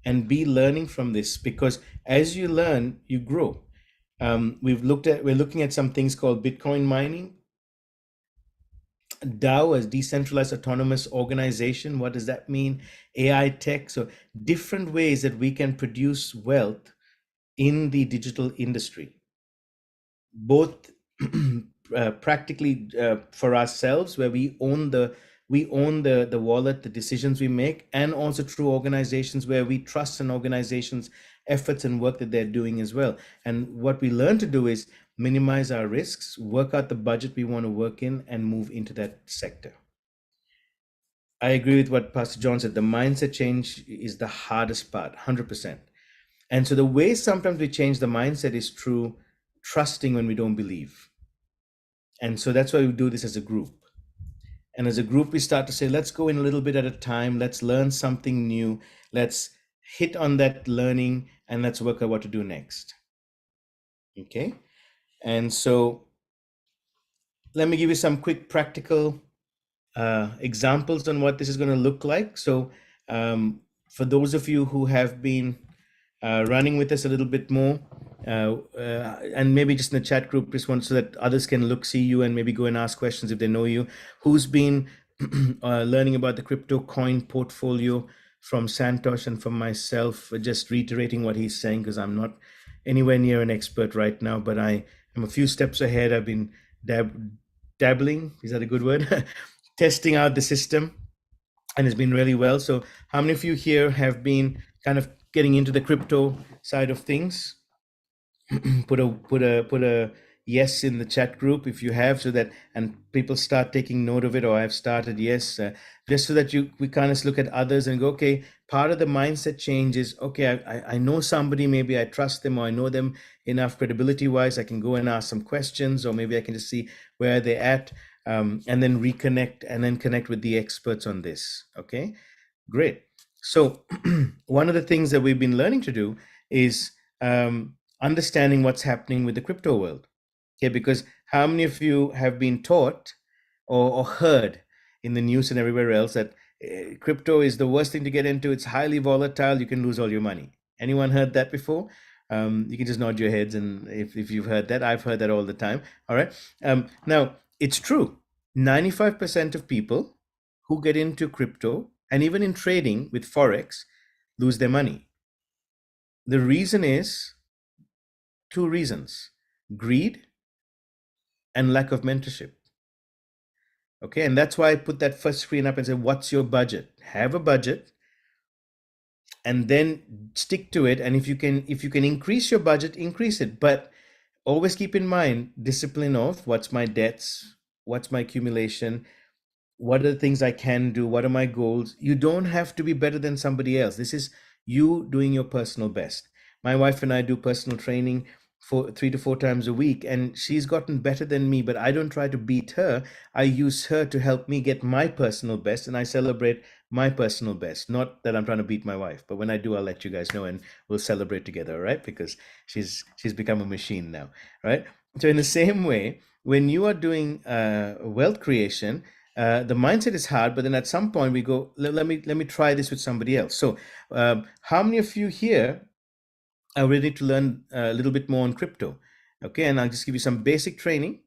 and be learning from this, because as you learn, you grow. We're looking at some things called Bitcoin mining, DAO as decentralized autonomous organization. What does that mean? AI tech. So different ways that we can produce wealth in the digital industry, both practically for ourselves, where we own the wallet, the decisions we make, and also through organizations where we trust an organization's efforts and work that they're doing as well. And what we learn to do is minimize our risks, work out the budget we want to work in, and move into that sector. I agree with what Pastor John said. The mindset change is the hardest part, 100%. And so the way sometimes we change the mindset is through trusting when we don't believe. And so that's why we do this as a group. And as a group, we start to say, let's go in a little bit at a time. Let's learn something new. Let's hit on that learning, and let's work out what to do next. Okay. And so let me give you some quick practical examples on what this is going to look like. So for those of you who have been running with us a little bit more, and maybe just in the chat group, just want so that others can see you and maybe go and ask questions if they know you. Who's been learning about the crypto coin portfolio from Santosh and from myself? Just reiterating what he's saying, because I'm not anywhere near an expert right now, but I am a few steps ahead. I've been dabbling, is that a good word? Testing out the system, and it's been really well. So how many of you here have been kind of getting into the crypto side of things? put a yes in the chat group if you have, so that, and people start taking note of it, or I've started yes, just so that we kind of look at others and go, okay, part of the mindset change is, okay, I know somebody, maybe I trust them, or I know them enough credibility wise, I can go and ask some questions, or maybe I can just see where they're at, and then reconnect and then connect with the experts on this. Okay, great. So one of the things that we've been learning to do is understanding what's happening with the crypto world. Okay, because how many of you have been taught or heard in the news and everywhere else that crypto is the worst thing to get into? It's highly volatile. You can lose all your money. Anyone heard that before? You can just nod your heads, and if you've heard that, I've heard that all the time. All right. Now, it's true. 95% of people who get into crypto and even in trading with Forex lose their money. The reason is two reasons: greed and lack of mentorship. Okay, and that's why I put that first screen up and say, what's your budget? Have a budget, and then stick to it. And if you can increase your budget, increase it. But always keep in mind discipline of what's my debts, what's my accumulation, what are the things I can do, what are my goals. You don't have to be better than somebody else. This is you doing your personal best. My wife and I do personal training for 3 to 4 times a week, and she's gotten better than me, but I don't try to beat her. I use her to help me get my personal best, and I celebrate my personal best. Not that I'm trying to beat my wife, but when I do, I'll let you guys know, and we'll celebrate together, right? Because she's become a machine now, right? So in the same way, when you are doing wealth creation, The mindset is hard, but then at some point we go, let me try this with somebody else. So how many of you here are ready to learn a little bit more on crypto? Okay, and I'll just give you some basic training.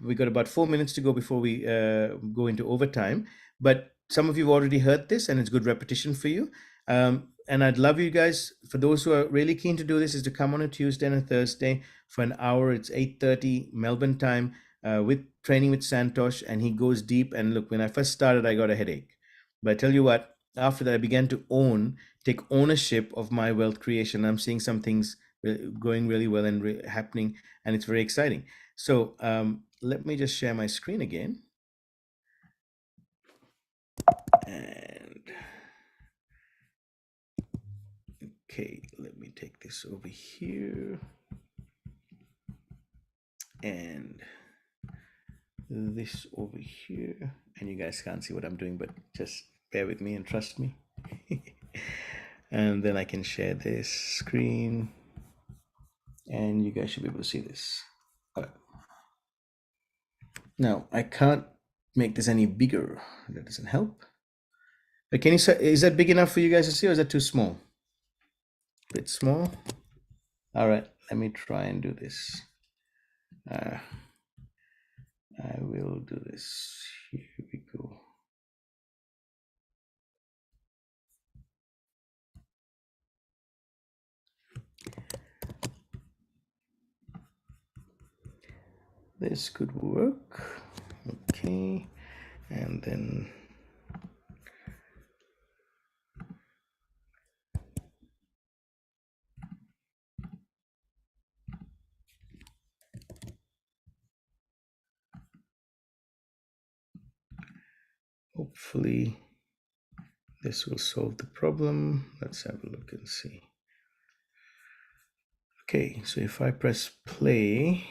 We got about 4 minutes to go before we go into overtime. But some of you have already heard this, and it's good repetition for you. And I'd love you guys, for those who are really keen to do this, is to come on a Tuesday and a Thursday for an hour. It's 8:30 Melbourne time with training with Santosh, and he goes deep. And look, when I first started, I got a headache. But I tell you what, after that, I began to take ownership of my wealth creation. I'm seeing some things going really well and happening, and it's very exciting. So let me just share my screen again. And okay, let me take this over here. And this over here. And you guys can't see what I'm doing, but just bear with me and trust me. And then I can share this screen. And you guys should be able to see this. All right. Now, I can't make this any bigger. That doesn't help. But can you say, is that big enough for you guys to see, or is that too small? A bit small. All right, let me try and do this. I will do this. Here we go. This could work. Okay, and then hopefully this will solve the problem. Let's have a look and see. Okay, so if I press play,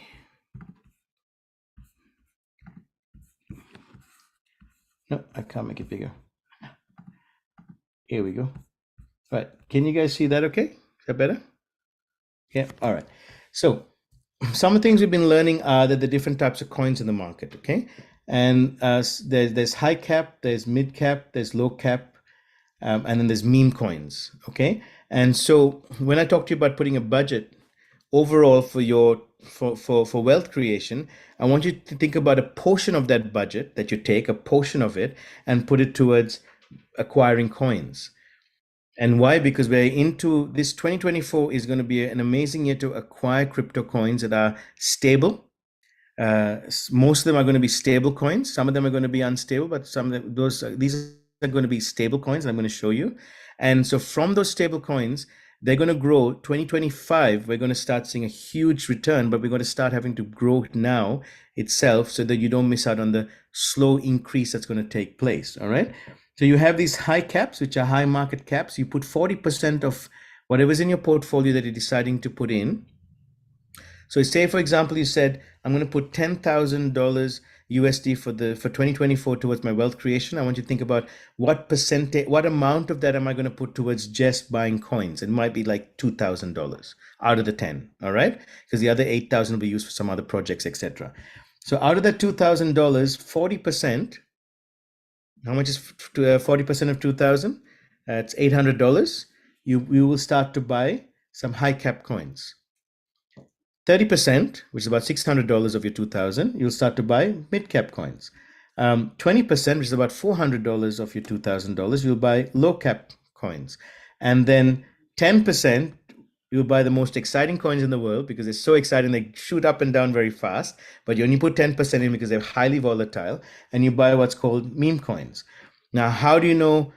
no, I can't make it bigger. Here we go. All right, can you guys see that okay? Is that better? Yeah, all right. So some of the things we've been learning are that the different types of coins in the market, okay? And there's high cap, there's mid cap, there's low cap, and then there's meme coins, okay? And so when I talk to you about putting a budget overall for your for wealth creation, I want you to think about a portion of that budget that you take, a portion of it, and put it towards acquiring coins. And why? Because we're into this 2024 is going to be an amazing year to acquire crypto coins that are stable. Most of them are going to be stable coins. Some of them are going to be unstable, but some of them, these are going to be stable coins. I'm going to show you. And so from those stable coins, they're going to grow. 2025, we're going to start seeing a huge return, but we're going to start having to grow it now itself so that you don't miss out on the slow increase that's going to take place. All right. So you have these high caps, which are high market caps. You put 40% of whatever's in your portfolio that you're deciding to put in. So say, for example, you said, I'm going to put $10,000 USD for 2024 towards my wealth creation. I want you to think about what percentage, what amount of that am I going to put towards just buying coins? It might be like $2,000 out of the 10, all right? Because the other 8,000 will be used for some other projects, etc. So out of that $2,000, 40%, how much is 40% of 2,000? It's $800. You will start to buy some high cap coins. 30%, which is about $600 of your 2,000, you'll start to buy mid cap coins. 20%, which is about $400 of your $2,000, you'll buy low cap coins. And then 10%, you'll buy the most exciting coins in the world because they're so exciting, they shoot up and down very fast, but you only put 10% in because they're highly volatile, and you buy what's called meme coins. Now, how do you know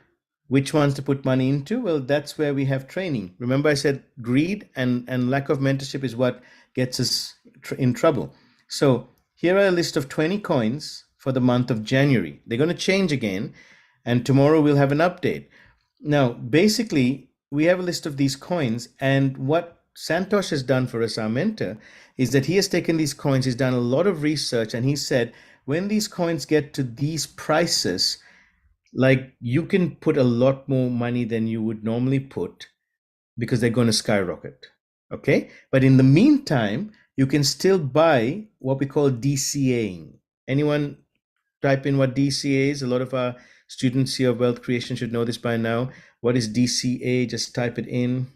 which ones to put money into? Well, that's where we have training. Remember I said greed and lack of mentorship is what gets us in trouble. So here are a list of 20 coins for the month of January. They're going to change again, and tomorrow we'll have an update. Now, basically, we have a list of these coins, and what Santosh has done for us, our mentor, is that he has taken these coins, he's done a lot of research, and he said, when these coins get to these prices, like you can put a lot more money than you would normally put because they're going to skyrocket. Okay, but in the meantime, you can still buy what we call DCAing. Anyone type in what DCA is. A lot of our students here of wealth creation should know this by now. What is DCA? Just type it in.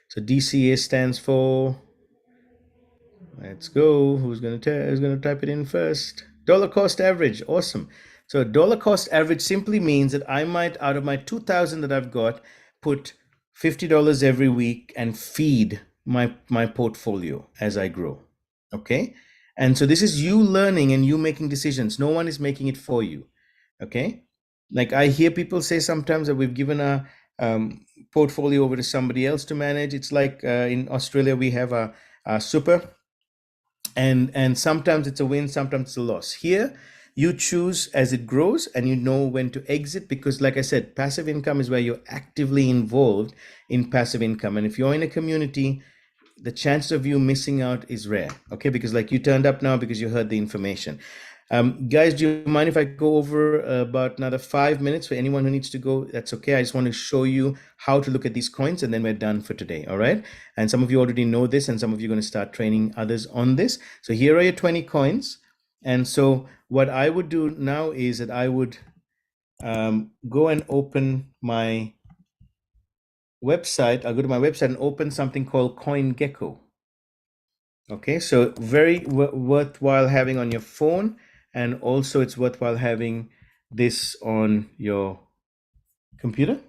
So DCA stands for, let's go. Who's gonna type it in first? Dollar cost average. Awesome. So dollar cost average simply means that I might, out of my 2,000 that I've got, put $50 every week and feed my portfolio as I grow. Okay. And so this is you learning and you making decisions. No one is making it for you. Okay. Like I hear people say sometimes that we've given a portfolio over to somebody else to manage. It's like in Australia, we have a super, and sometimes it's a win, sometimes it's a loss. Here, you choose as it grows and you know when to exit, because like I said, passive income is where you're actively involved in passive income. And if you're in a community, the chance of you missing out is rare. Okay, because like you turned up now because you heard the information. Guys, do you mind if I go over about another 5 minutes for anyone who needs to go? That's okay. I just want to show you how to look at these coins and then we're done for today. All right. And some of you already know this and some of you are going to start training others on this. So here are your 20 coins. And so what I would do now is that I would go and open my website. I'll go to my website and open something called CoinGecko. Okay. So very worthwhile having on your phone. And also it's worthwhile having this on your computer.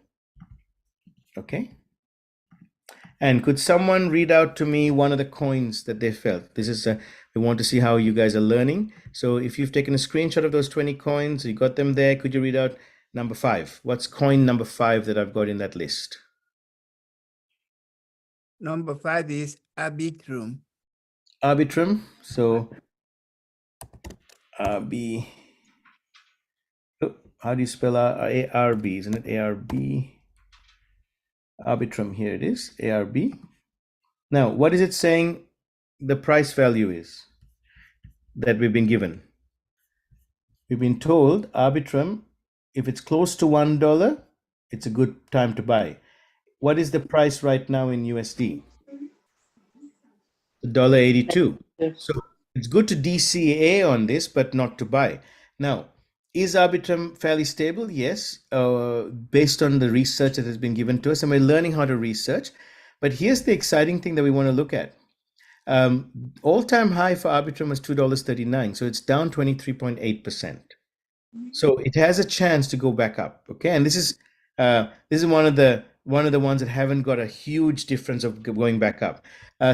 Okay. And could someone read out to me one of the coins that they felt? This is we want to see how you guys are learning. So if you've taken a screenshot of those 20 coins, you got them there. Could you read out number 5? What's coin number 5 that I've got in that list? Number 5 is Arbitrum. Arbitrum. So RB. Oh, how do you spell ARB? Isn't it ARB? Arbitrum. Here it is. ARB. Now, what is it saying the price value is that we've been given? We've been told Arbitrum, if it's close to $1, it's a good time to buy. What is the price right now in USD? $1.82. So it's good to DCA on this, but not to buy. Now, is Arbitrum fairly stable? Yes, based on the research that has been given to us, and we're learning how to research. But here's the exciting thing that we want to look at. All-time high for Arbitrum was $2.39, so it's down 23.8%. So it has a chance to go back up. Okay, and this is one of the ones that haven't got a huge difference of going back up.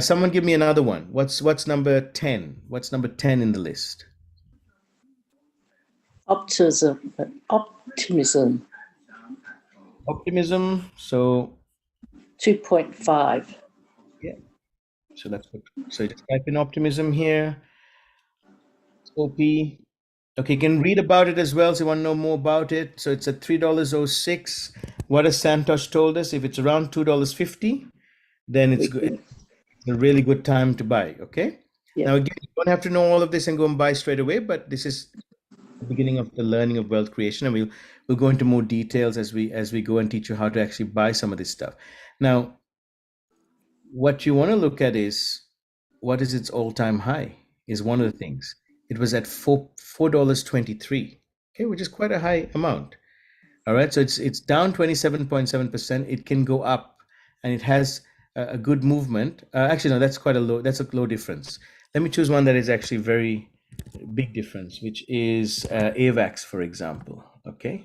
Someone give me another one. What's number 10? What's number 10 in the list? Optimism. Optimism. So 2.5. yeah. So that's good. So just type in optimism here. OP. Okay, you can read about it as well. So you want to know more about it. So it's at $3.06. What has Santosh told us? If it's around $2.50, then it's good. It's a really good time to buy. Okay. Yeah. Now again, you don't have to know all of this and go and buy straight away, but this is the beginning of the learning of wealth creation, and we'll go into more details as we go and teach you how to actually buy some of this stuff. Now, what you want to look at is what is its all-time high is one of the things. It was at $4.23, okay, which is quite a high amount. All right, so it's down 27.7%. It can go up, and it has a good movement. Actually, no, that's quite a low. That's a low difference. Let me choose one that is actually very big difference, which is AVAX, for example. Okay.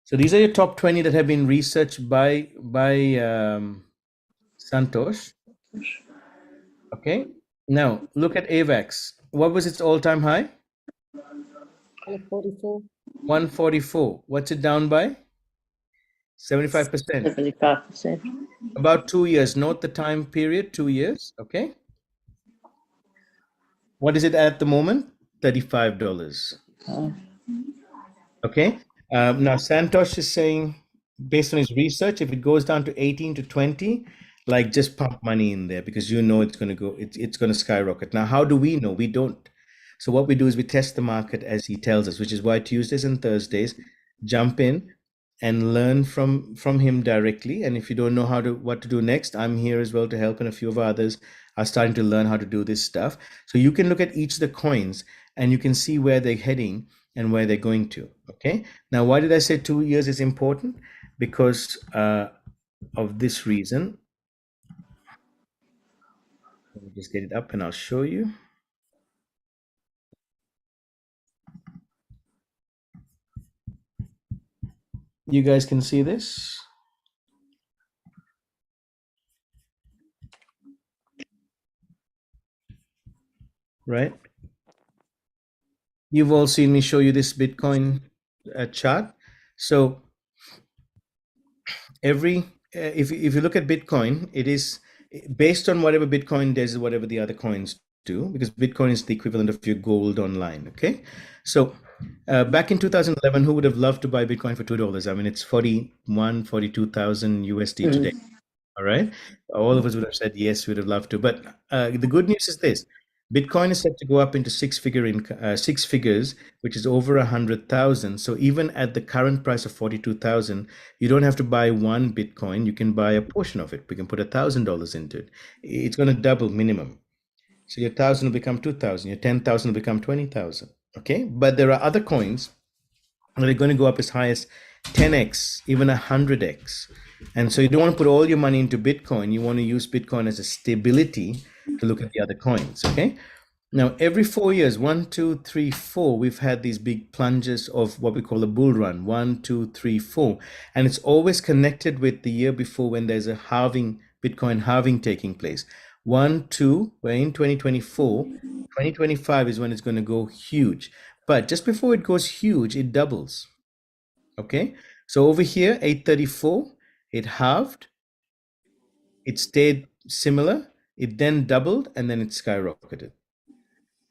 So these are your top 20 that have been researched by Santosh. Okay. Now look at AVAX. What was its all-time high? 144. 144. What's it down by? 75%. 75%. About 2 years. Note the time period, 2 years. Okay. What is it at the moment? $35. Okay. Now Santosh is saying, based on his research, if it goes down to 18 to 20, like just pump money in there because you know it's going to go, it's going to skyrocket. Now, how do we know? We don't. So what we do is we test the market as he tells us, which is why Tuesdays and Thursdays, jump in and learn from him directly. And if you don't know what to do next, I'm here as well to help, and a few of others are starting to learn how to do this stuff. So you can look at each of the coins and you can see where they're heading and where they're going to. Okay. Now, why did I say 2 years is important? Because of this reason. Let me just get it up and I'll show you. You guys can see this. Right? You've all seen me show you this Bitcoin chart. So every if you look at Bitcoin, it is based on whatever Bitcoin does, whatever the other coins do, because Bitcoin is the equivalent of your gold online. Okay, so back in 2011, who would have loved to buy Bitcoin for $2? I mean, it's 42,000 USD today. All right, all of us would have said yes, we would have loved to. But the good news is this: Bitcoin is set to go up into six figures, which is over 100,000. So even at the current price of 42,000, you don't have to buy one Bitcoin. You can buy a portion of it. We can put $1,000 into it. It's going to double minimum. So your 1,000 will become 2,000. Your 10,000 will become 20,000. Okay, but there are other coins that are going to go up as high as 10x, even 100x. And so you don't want to put all your money into Bitcoin. You want to use Bitcoin as a stability to look at the other coins. Okay. Now, every 4 years, 1, 2, 3, 4, we've had these big plunges of what we call a bull run. 1, 2, 3, 4. And it's always connected with the year before when there's a halving, Bitcoin halving taking place. 1, 2, we're in 2024. 2025 is when it's going to go huge. But just before it goes huge, it doubles. Okay. So over here, 834, it halved. It stayed similar. It then doubled and then it skyrocketed.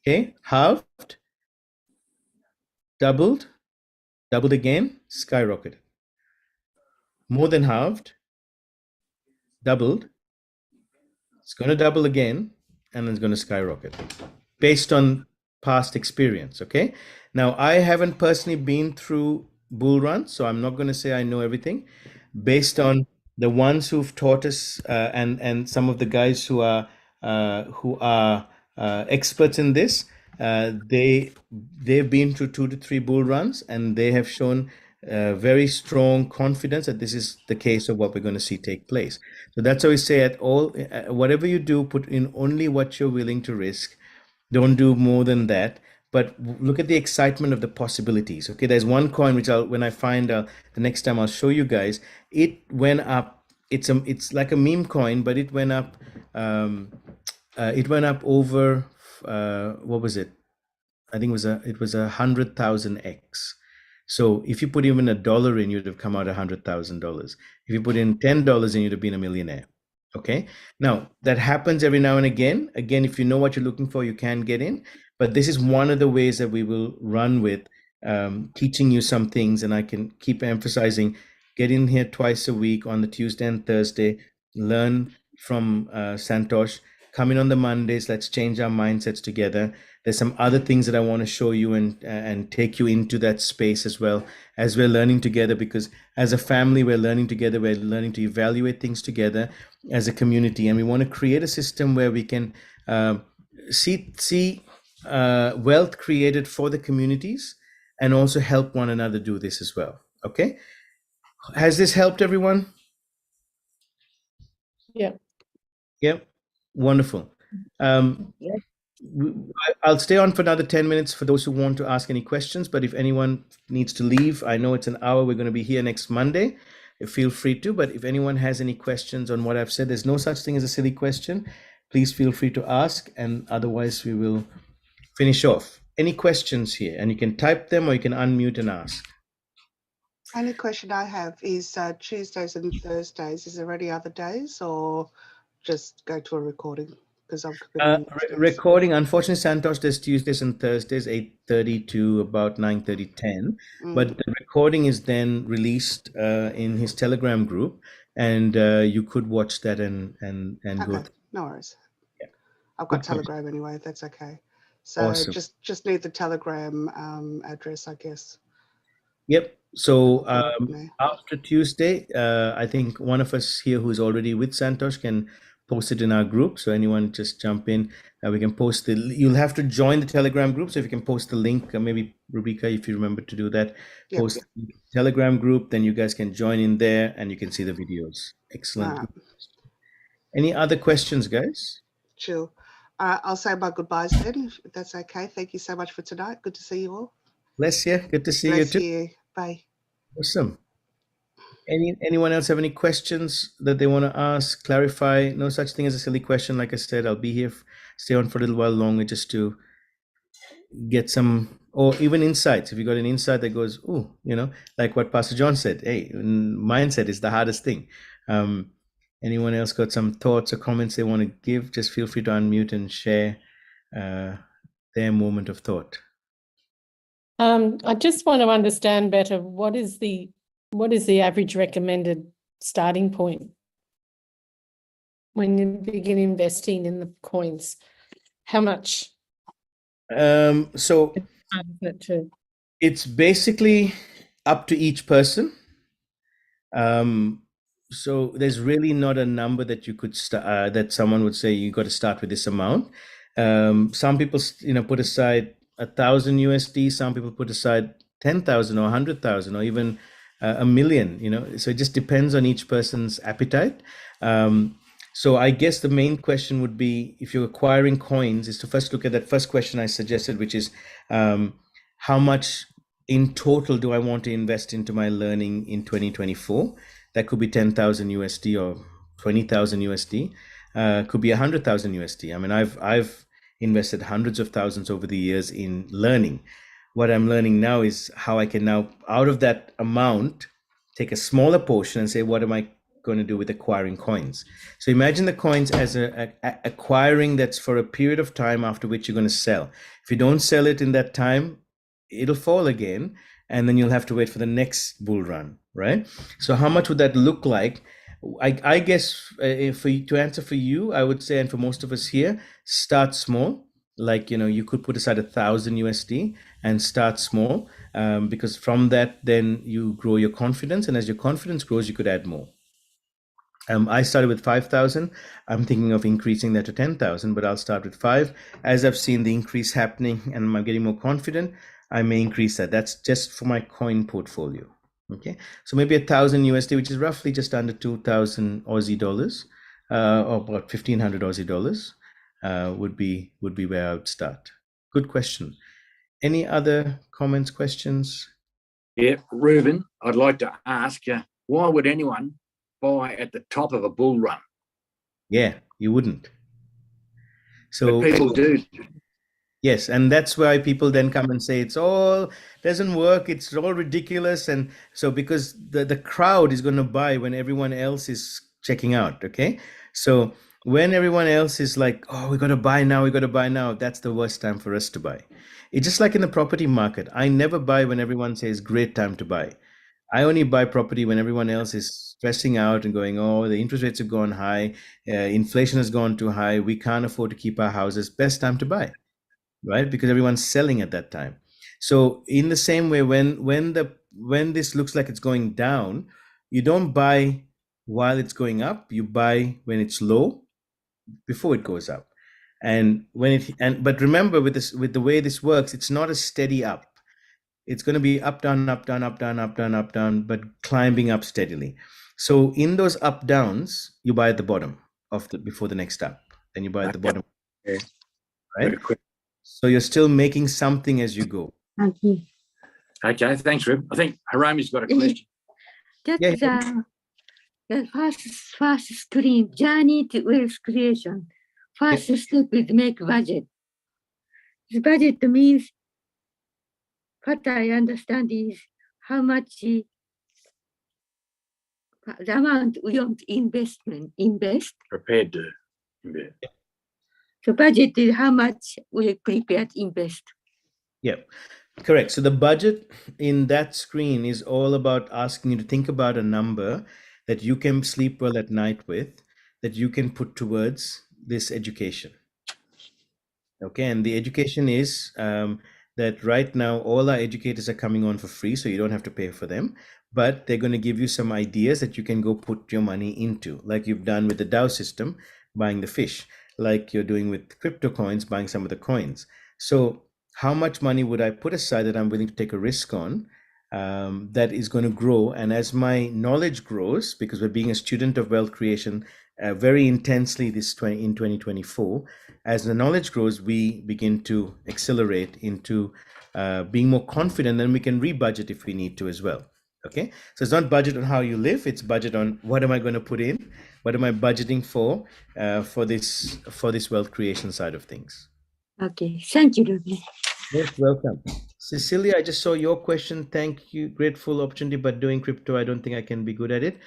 Okay, halved, doubled again, skyrocketed. More than halved, doubled. It's going to double again and it's going to skyrocket based on past experience. Okay, now I haven't personally been through bull runs, so I'm not going to say I know everything. Based on the ones who've taught us and some of the guys who are experts in this, they've been through 2 to 3 bull runs and they have shown very strong confidence that this is the case of what we're going to see take place. So that's how we say whatever you do, put in only what you're willing to risk. Don't do more than that. But look at the excitement of the possibilities. Okay, there's one coin which when I find the next time I'll show you guys. It went up. It's like a meme coin, but it went up. It went up over what was it? I think it was 100,000x. So if you put even $1 in, you'd have come out $100,000. If you put in $10 in, you'd have been a millionaire. Okay. Now that happens every now and again. Again, if you know what you're looking for, you can get in. But this is one of the ways that we will run with, teaching you some things, and I can keep emphasizing, get in here twice a week on the Tuesday and Thursday, learn from Santosh, come in on the Mondays, let's change our mindsets together. There's some other things that I want to show you and take you into that space as well, as we're learning together, because as a family, we're learning together, we're learning to evaluate things together as a community, and we want to create a system where we can see wealth created for the communities and also help one another do this as well. Okay, has this helped everyone? Yeah. Yep. Wonderful. Yes. I'll stay on for another 10 minutes for those who want to ask any questions, but if anyone needs to leave, I know it's an hour, we're going to be here next Monday. Feel free to, but if anyone has any questions on what I've said, there's no such thing as a silly question. Please feel free to ask, and otherwise we will finish off. Any questions here? And you can type them or you can unmute and ask. Only question I have is Tuesdays and Thursdays. Is there any other days, or just go to a recording? Because I'm recording. Unfortunately, Santosh does Tuesdays and Thursdays, 8:30 to about 9:30, 10. But the recording is then released in his Telegram group, and you could watch that and okay, go through. No worries. Yeah. I've got Good Telegram anyway. That's okay. So Awesome. just need the Telegram address, I guess. Yep. So Okay. after Tuesday, I think one of us here who's already with Santosh can post it in our group. So anyone just jump in. We can post the. You'll have to join the Telegram group. So if you can post the link, maybe Rubika, if you remember to do that, Yep. post the Telegram group. Then you guys can join in there and you can see the videos. Excellent. Alright. Any other questions, guys? Sure. I'll say my goodbyes then, if that's okay. Thank you so much for tonight. Good to see you all. Bless you. Good to see you Bless too. you. Bye. Awesome. Anyone else have any questions that they want to ask, clarify? No such thing as a silly question. Like I said, I'll be here, stay on for a little while longer just to get some, or even insights. If you got an insight that goes, oh, like what Pastor John said, hey, mindset is the hardest thing. Anyone else got some thoughts or comments they want to give? Just feel free to unmute and share their moment of thought. I just want to understand better what is the average recommended starting point when you begin investing in the coins? How much? So How does it to- it's basically up to each person. So there's really not a number that you could that someone would say you got to start with this amount. Some people, put aside 1,000 USD. Some people put aside 10,000 or 100,000 or even a million. So it just depends on each person's appetite. So I guess the main question would be, if you're acquiring coins, is to first look at that first question I suggested, which is how much in total do I want to invest into my learning in 2024? That could be 10,000 USD or 20,000 USD. Could be 100,000 USD. I mean, I've invested hundreds of thousands over the years in learning. What I'm learning now is how I can now, out of that amount, take a smaller portion and say, what am I going to do with acquiring coins? So imagine the coins as acquiring that's for a period of time after which you're going to sell. If you don't sell it in that time, it'll fall again, and then you'll have to wait for the next bull run, right? So how much would that look like? I guess to answer for you, I would say, and for most of us here, start small. Like, you could put aside 1,000 USD and start small, because from that, then you grow your confidence. And as your confidence grows, you could add more. I started with 5,000. I'm thinking of increasing that to 10,000, but I'll start with 5. As I've seen the increase happening and I'm getting more confident, I may increase that. That's just for my coin portfolio. Okay, so maybe 1,000 USD, which is roughly just under 2,000 Aussie dollars, or about 1,500 Aussie dollars, would be where I would start. Good question. Any other comments, questions? Yeah, Ruben, I'd like to ask you, why would anyone buy at the top of a bull run? Yeah, you wouldn't. So But people do. Yes, and that's why people then come and say it's all doesn't work, it's all ridiculous. And so because the crowd is going to buy when everyone else is checking out, okay? So when everyone else is like, oh, we got to buy now, that's the worst time for us to buy. It's just like in the property market. I never buy when everyone says great time to buy. I only buy property when everyone else is stressing out and going, oh, the interest rates have gone high, inflation has gone too high, we can't afford to keep our houses. Best time to buy. Right? Because everyone's selling at that time. So in the same way, when this looks like it's going down, you don't buy while it's going up. You buy when it's low, before it goes up. And but remember, with the way this works, it's not a steady up. It's going to be up, down, up, down, up, down, up, down, up, down, but climbing up steadily. So in those up downs, you buy at the bottom before the next up. Then you buy at the bottom. Yeah. Right? So you're still making something as you go. Okay, thanks, Rube. I think Harami's got a question. That's the first screen, journey to wealth creation. First step is make budget. The budget means, what I understand is how much the amount we want to invest. Prepared to invest. The budget is how much we prepare to invest. Yeah, correct. So the budget in that screen is all about asking you to think about a number that you can sleep well at night with, that you can put towards this education. Okay, and the education is that right now all our educators are coming on for free, so you don't have to pay for them, but they're going to give you some ideas that you can go put your money into, like you've done with the DAO system, buying the fish, like you're doing with crypto coins, buying some of the coins. So how much money would I put aside that I'm willing to take a risk on, that is going to grow? And as my knowledge grows, because we're being a student of wealth creation very intensely in 2024, as the knowledge grows, we begin to accelerate into being more confident, and we can rebudget if we need to as well. Okay, so it's not budget on how you live, it's budget on what am I going to put in, what am I budgeting for this wealth creation side of things. Okay, thank you, Ruby. Most welcome. Cecilia, I just saw your question. Thank you. Grateful opportunity, but doing crypto, I don't think I can be good at it.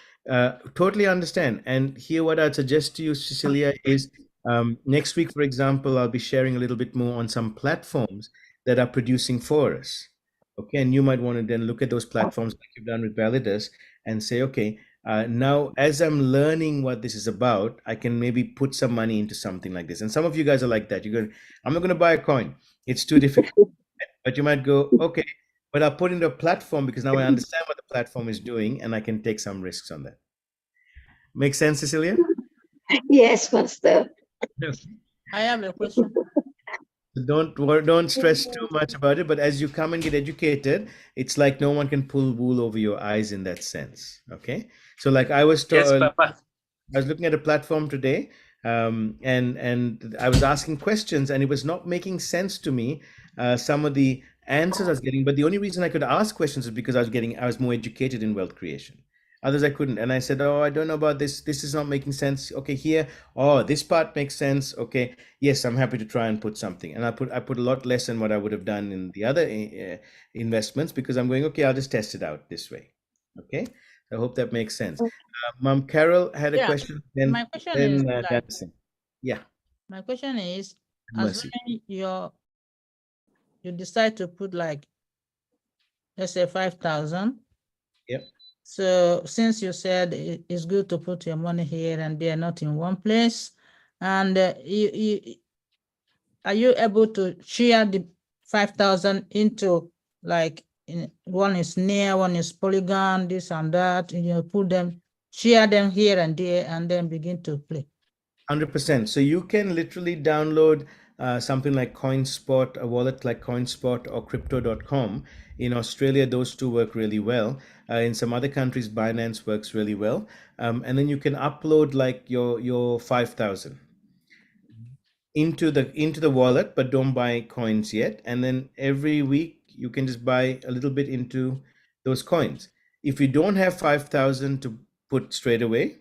Totally understand. And here, what I'd suggest to you, Cecilia, is next week, for example, I'll be sharing a little bit more on some platforms that are producing for us. Okay, and you might want to then look at those platforms like you've done with Validus and say, okay, now as I'm learning what this is about, I can maybe put some money into something like this. And some of you guys are like that. You're going, I'm not going to buy a coin. It's too difficult. But you might go, okay, but I'll put into a platform because now I understand what the platform is doing and I can take some risks on that. Make sense, Cecilia? Yes, Master. I have a question. Don't stress too much about it, but as you come and get educated, it's like no one can pull wool over your eyes in that sense. Okay, so like I was told, Yes, Papa. I was looking at a platform today, and I was asking questions, and it was not making sense to me. Some of the answers I was getting, but the only reason I could ask questions is because I was more educated in wealth creation. Others I couldn't, and I said, "Oh, I don't know about this. This is not making sense." Okay, here, oh, this part makes sense. Okay, yes, I'm happy to try and put something, and I put a lot less than what I would have done in the other investments because I'm going, okay, I'll just test it out this way. Okay, I hope that makes sense. Mom Carol had a question. Then, my question is like, Dancing. Yeah. my question is, Mercy. as when you decide to put like, let's say 5,000. Yep. So since you said it's good to put your money here and there, not in one place, and are you able to share the 5,000 into like one is near, one is Polygon, this and that, and you put them, share them here and there, and then begin to play. 100%. So you can literally download something like CoinSpot, a wallet like CoinSpot or Crypto.com. In Australia, those two work really well. In some other countries, Binance works really well. And then you can upload like your 5,000 into the wallet, but don't buy coins yet. And then every week you can just buy a little bit into those coins. If you don't have 5,000 to put straight away,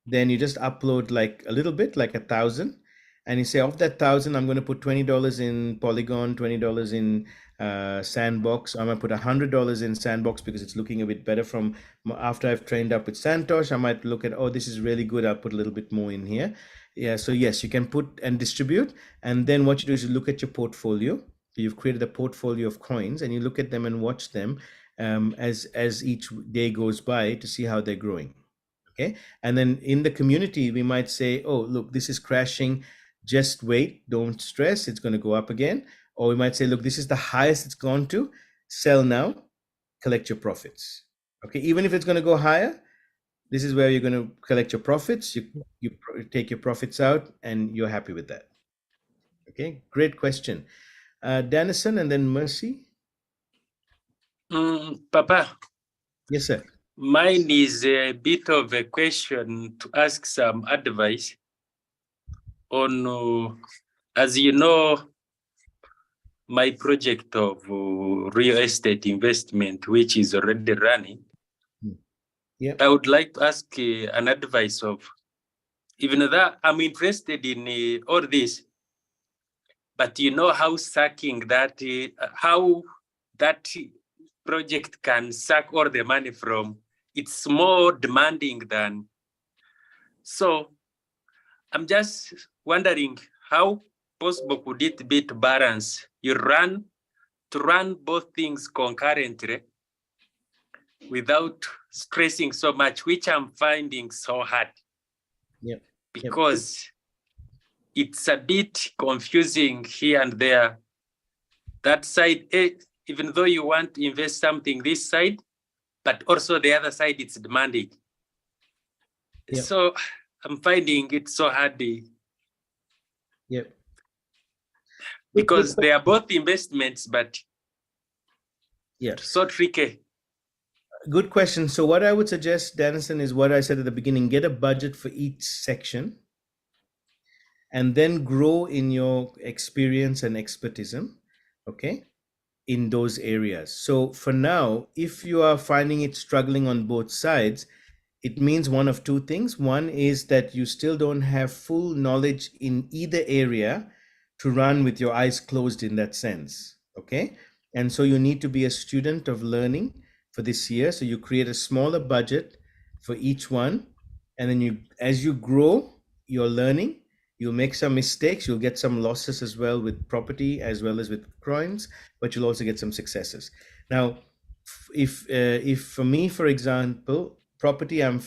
then you just upload like a little bit, like 1,000, and you say, of that 1,000, I'm going to put $20 in Polygon, $20 in Sandbox. I'm going to put $100 in Sandbox because it's looking a bit better from after I've trained up with Santosh. I might look at, oh, this is really good. I'll put a little bit more in here. Yeah. So yes, you can put and distribute. And then what you do is you look at your portfolio. You've created a portfolio of coins and you look at them and watch them as each day goes by to see how they're growing. Okay. And then in the community, we might say, oh, look, this is crashing. Just wait. Don't stress. It's going to go up again. Or we might say, look, this is the highest it's gone to. Sell now, collect your profits. Okay. Even if it's going to go higher, this is where you're going to collect your profits. You take your profits out and you're happy with that. Okay. Great question. Dennison and then Mercy. Papa. Yes, sir. Mine is a bit of a question to ask some advice on, as you know, my project of real estate investment, which is already running. Yeah. I would like to ask an advice of, even though I'm interested in all this, but you know how sucking that, how that project can suck all the money from. It's more demanding than. So I'm just wondering how possible could it be to balance to run both things concurrently without stressing so much, which I'm finding so hard. Yep. Because it's a bit confusing here and there. that side, even though you want to invest something this side, but also the other side, it's demanding. Yep. So I'm finding it so hard Yep. because they are both investments, but Yeah. so tricky. Good question. So what I would suggest, Dennison, is what I said at the beginning: get a budget for each section, and then grow in your experience and expertism, okay, in those areas. So for now, if you are finding it struggling on both sides, it means one of two things. One is that you still don't have full knowledge in either area to run with your eyes closed in that sense, okay? And so you need to be a student of learning for this year. So you create a smaller budget for each one, and then you, as you grow your learning, you'll make some mistakes, you'll get some losses as well with property as well as with coins, but you'll also get some successes. Now, if for me, for example, property, I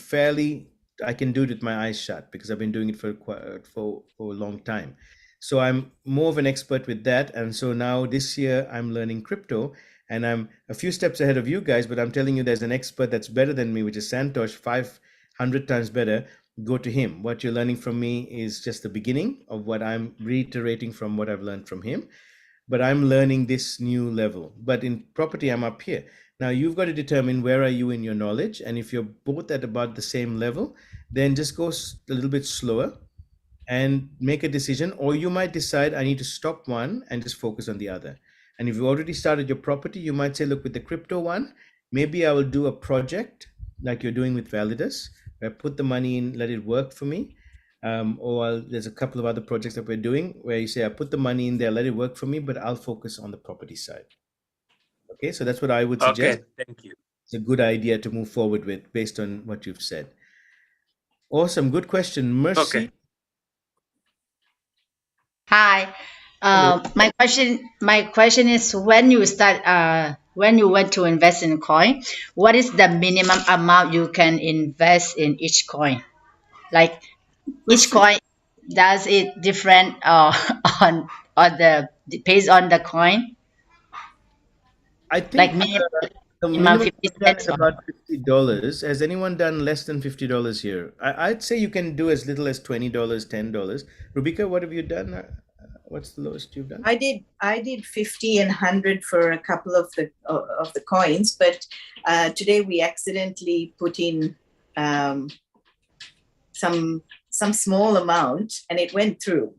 can do it with my eyes shut because I've been doing it for a long time. So I'm more of an expert with that. And so now this year I'm learning crypto, and I'm a few steps ahead of you guys, but I'm telling you there's an expert that's better than me, which is Santosh, 500 times better. Go to him. What you're learning from me is just the beginning of what I'm reiterating from what I've learned from him. But I'm learning this new level. But in property, I'm up here. Now you've got to determine where are you in your knowledge. And if you're both at about the same level, then just go a little bit slower and make a decision. Or you might decide I need to stop one and just focus on the other. And if you already started your property, you might say, look, with the crypto one, maybe I will do a project like you're doing with Validus, where I put the money in, let it work for me. There's a couple of other projects that we're doing where you say, I put the money in there, let it work for me, but I'll focus on the property side. Okay, so that's what I would suggest. Okay, thank you. It's a good idea to move forward with based on what you've said. Awesome, good question. Mercy. Okay. Hi. My question is, when you want to invest in coin, what is the minimum amount you can invest in each coin? Like each coin, does it different on the based on the coin? I think Like minimum, the minimum minimum 50 done is cents. about $50. Has anyone done less than $50 here? I'd say you can do as little as $20, $10. Rubika, what have you done? What's the lowest you've done? I did 50 and 100 for a couple of the coins, but today we accidentally put in some small amount and it went through.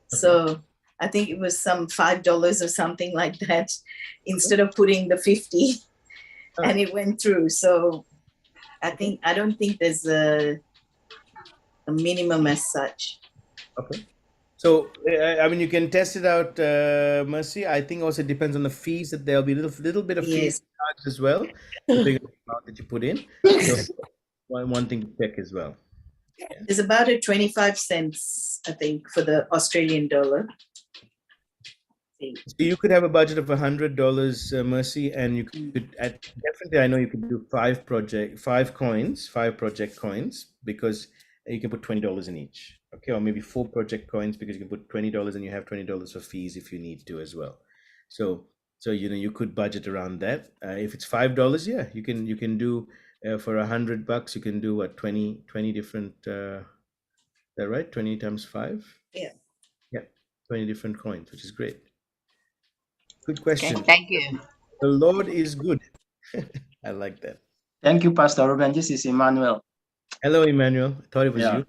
So I think it was some $5 or something like that instead of putting the 50, and it went through. So I don't think there's a minimum as such. Okay. So, I mean, you can test it out, Mercy. I think also depends on the fees, that there'll be a little bit of fees charged as well, depending on the amount that you put in. So one thing to check as well. There's about a 25 cents, I think, for the Australian dollar. So you could have a budget of $100, Mercy, and you could definitely, I know you could do five project coins, because you can put $20 in each. Okay, or maybe 4 project coins, because you can put $20 and you have $20 for fees if you need to as well. So you could budget around that. If it's $5, yeah, you can do for $100, you can do what, 20 different. Is that right? 20 times 5. Yeah. 20 different coins, which is great. Good question. Okay, thank you. The Lord is good. I like that. Thank you, Pastor Ruben. This is Emmanuel. Hello, Emmanuel. I thought it was you.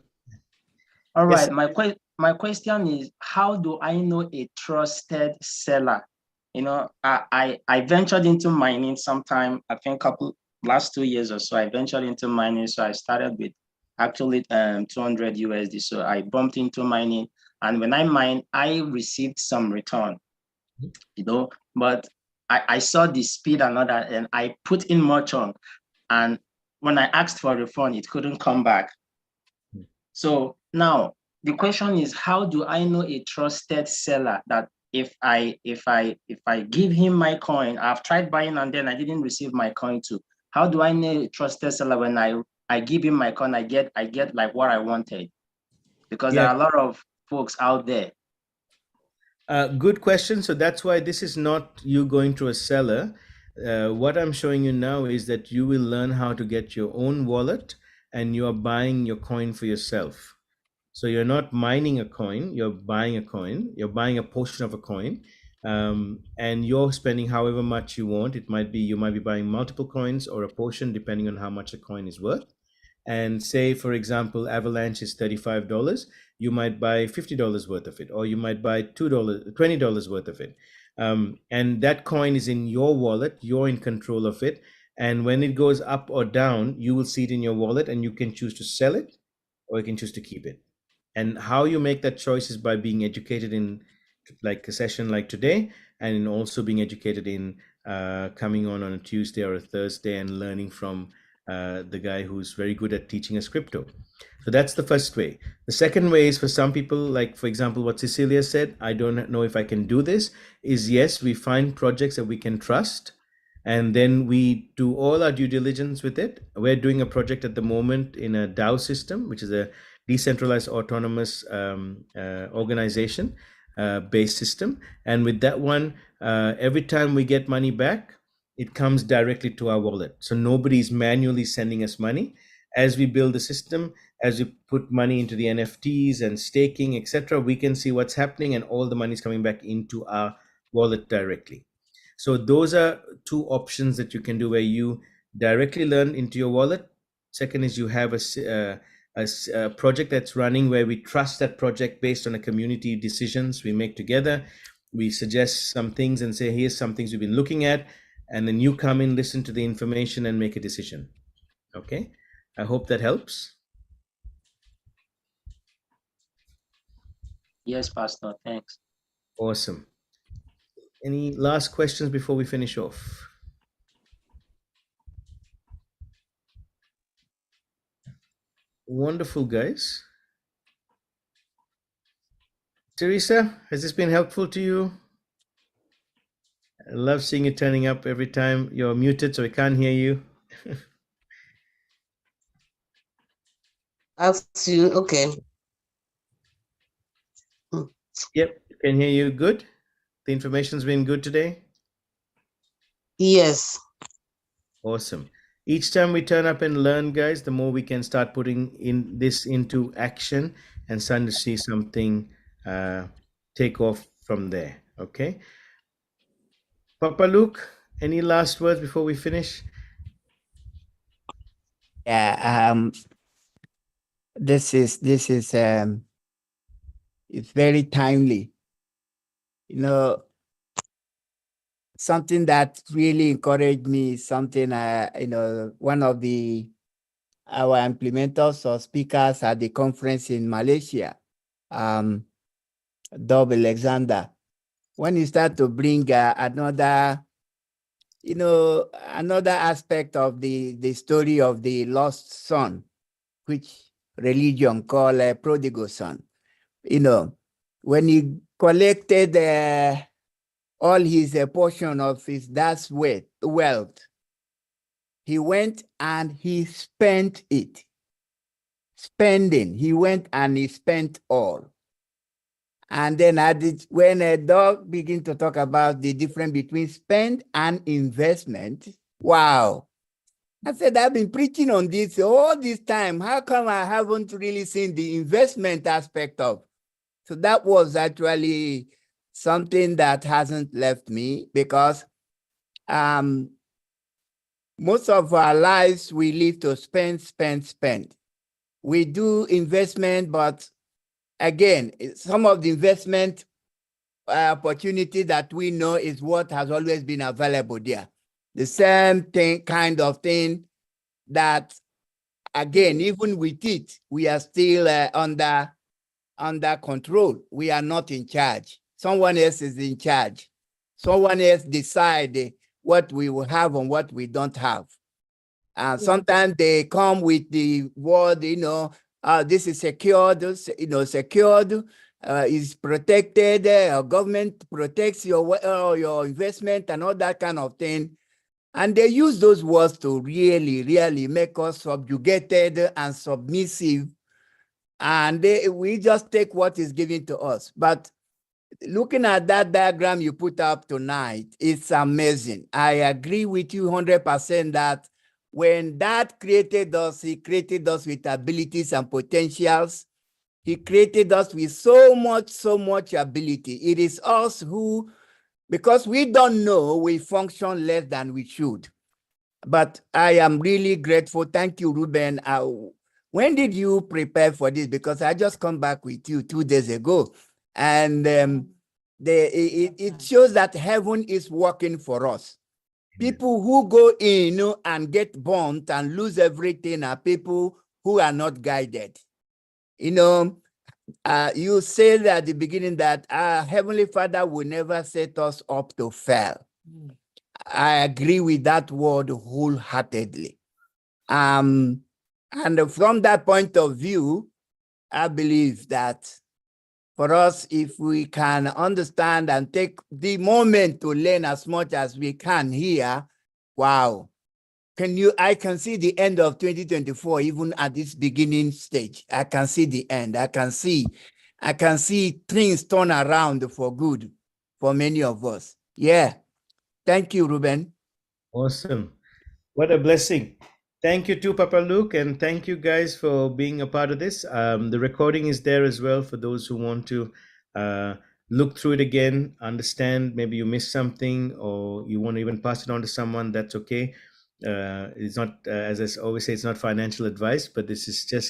All right. Yes. My question is, how do I know a trusted seller? You know, I ventured into mining sometime, I think last 2 years or so. I ventured into mining. So I started with actually 200 USD. So I bumped into mining. And when I mined, I received some return, you know, but I saw the speed and all that, and I put in much on. And when I asked for a refund, it couldn't come back. So now the question is, how do I know a trusted seller that if I give him my coin, I've tried buying and then I didn't receive my coin too. How do I know a trusted seller when I give him my coin, I get like what I wanted? Because there are a lot of folks out there. Good question. So that's why this is not you going to a seller. What I'm showing you now is that you will learn how to get your own wallet and you are buying your coin for yourself. So you're not mining a coin, you're buying a coin, you're buying a portion of a coin, and you're spending however much you want. It might be, you might be buying multiple coins or a portion depending on how much a coin is worth. And say, for example, Avalanche is $35, you might buy $50 worth of it, or you might buy $20 worth of it. And that coin is in your wallet, you're in control of it. And when it goes up or down, you will see it in your wallet and you can choose to sell it or you can choose to keep it. And how you make that choice is by being educated in like a session like today, and in also being educated in coming on a Tuesday or a Thursday and learning from the guy who's very good at teaching us crypto. So that's the first way. The second way is for some people, like for example, what Cecilia said, I don't know if I can do this, is yes, we find projects that we can trust. And then we do all our due diligence with it. We're doing a project at the moment in a DAO system, which is a decentralized autonomous organization based system. And with that one, every time we get money back, it comes directly to our wallet. So nobody's manually sending us money. As we build the system, as we put money into the NFTs and staking, etc., we can see what's happening and all the money is coming back into our wallet directly. So those are two options that you can do where you directly learn into your wallet. Second is you have a project that's running where we trust that project based on a community decisions we make together. We suggest some things and say, here's some things we've been looking at. And then you come in, listen to the information and make a decision. Okay, I hope that helps. Yes, Pastor, thanks. Awesome. Any last questions before we finish off? Wonderful, guys. Teresa, has this been helpful to you? I love seeing you turning up every time. You're muted, so I can't hear you. I'll see you. Okay. Yep, can hear you good. The information's been good today. Yes. Awesome. Each time we turn up and learn, guys, the more we can start putting in this into action and starting to see something take off from there. Okay. Papa Luke, any last words before we finish? Yeah, this is it's very timely. You know, something that really encouraged me, something one of our implementers or speakers at the conference in Malaysia, Dob Alexander, when you start to bring another aspect of the story of the lost son, which religion call a prodigal son. When he collected all his portion of his dad's wealth, he went and he spent it. He went and he spent all. And then when a dog begin to talk about the difference between spend and investment, wow. I said, I've been preaching on this all this time. How come I haven't really seen the investment aspect of? So that was actually something that hasn't left me, because most of our lives we live to spend. We do investment, but again, some of the investment opportunity that we know is what has always been available there. The same thing, kind of thing that, again, even with it, we are still under control. We are not in charge. Someone else is in charge. Someone else decide what we will have and what we don't have. Sometimes they come with the word, this is secured, secured, is protected, government protects your investment and all that kind of thing. And they use those words to really, really make us subjugated and submissive. And we just take what is given to us. But looking at that diagram you put up tonight, it's amazing. I agree with you 100% that when Dad created us, he created us with abilities and potentials. He created us with so much ability. It is us who, because we don't know, we function less than we should. But I am really grateful. Thank you, Ruben. When did you prepare for this? Because I just come back with you 2 days ago. And it shows that heaven is working for us. People who go in and get burnt and lose everything are people who are not guided. You said at the beginning that our Heavenly Father will never set us up to fail. I agree with that word wholeheartedly. And from that point of view, I believe that for us, if we can understand and take the moment to learn as much as we can here, wow. I can see the end of 2024, even at this beginning stage. I can see the end. I can see things turn around for good for many of us. Yeah. Thank you, Ruben. Awesome. What a blessing. Thank you too, Papa Luke, and thank you guys for being a part of this. The recording is there as well for those who want to look through it again, understand, maybe you missed something or you want to even pass it on to someone, that's okay. It's not, as I always say, it's not financial advice, but this is just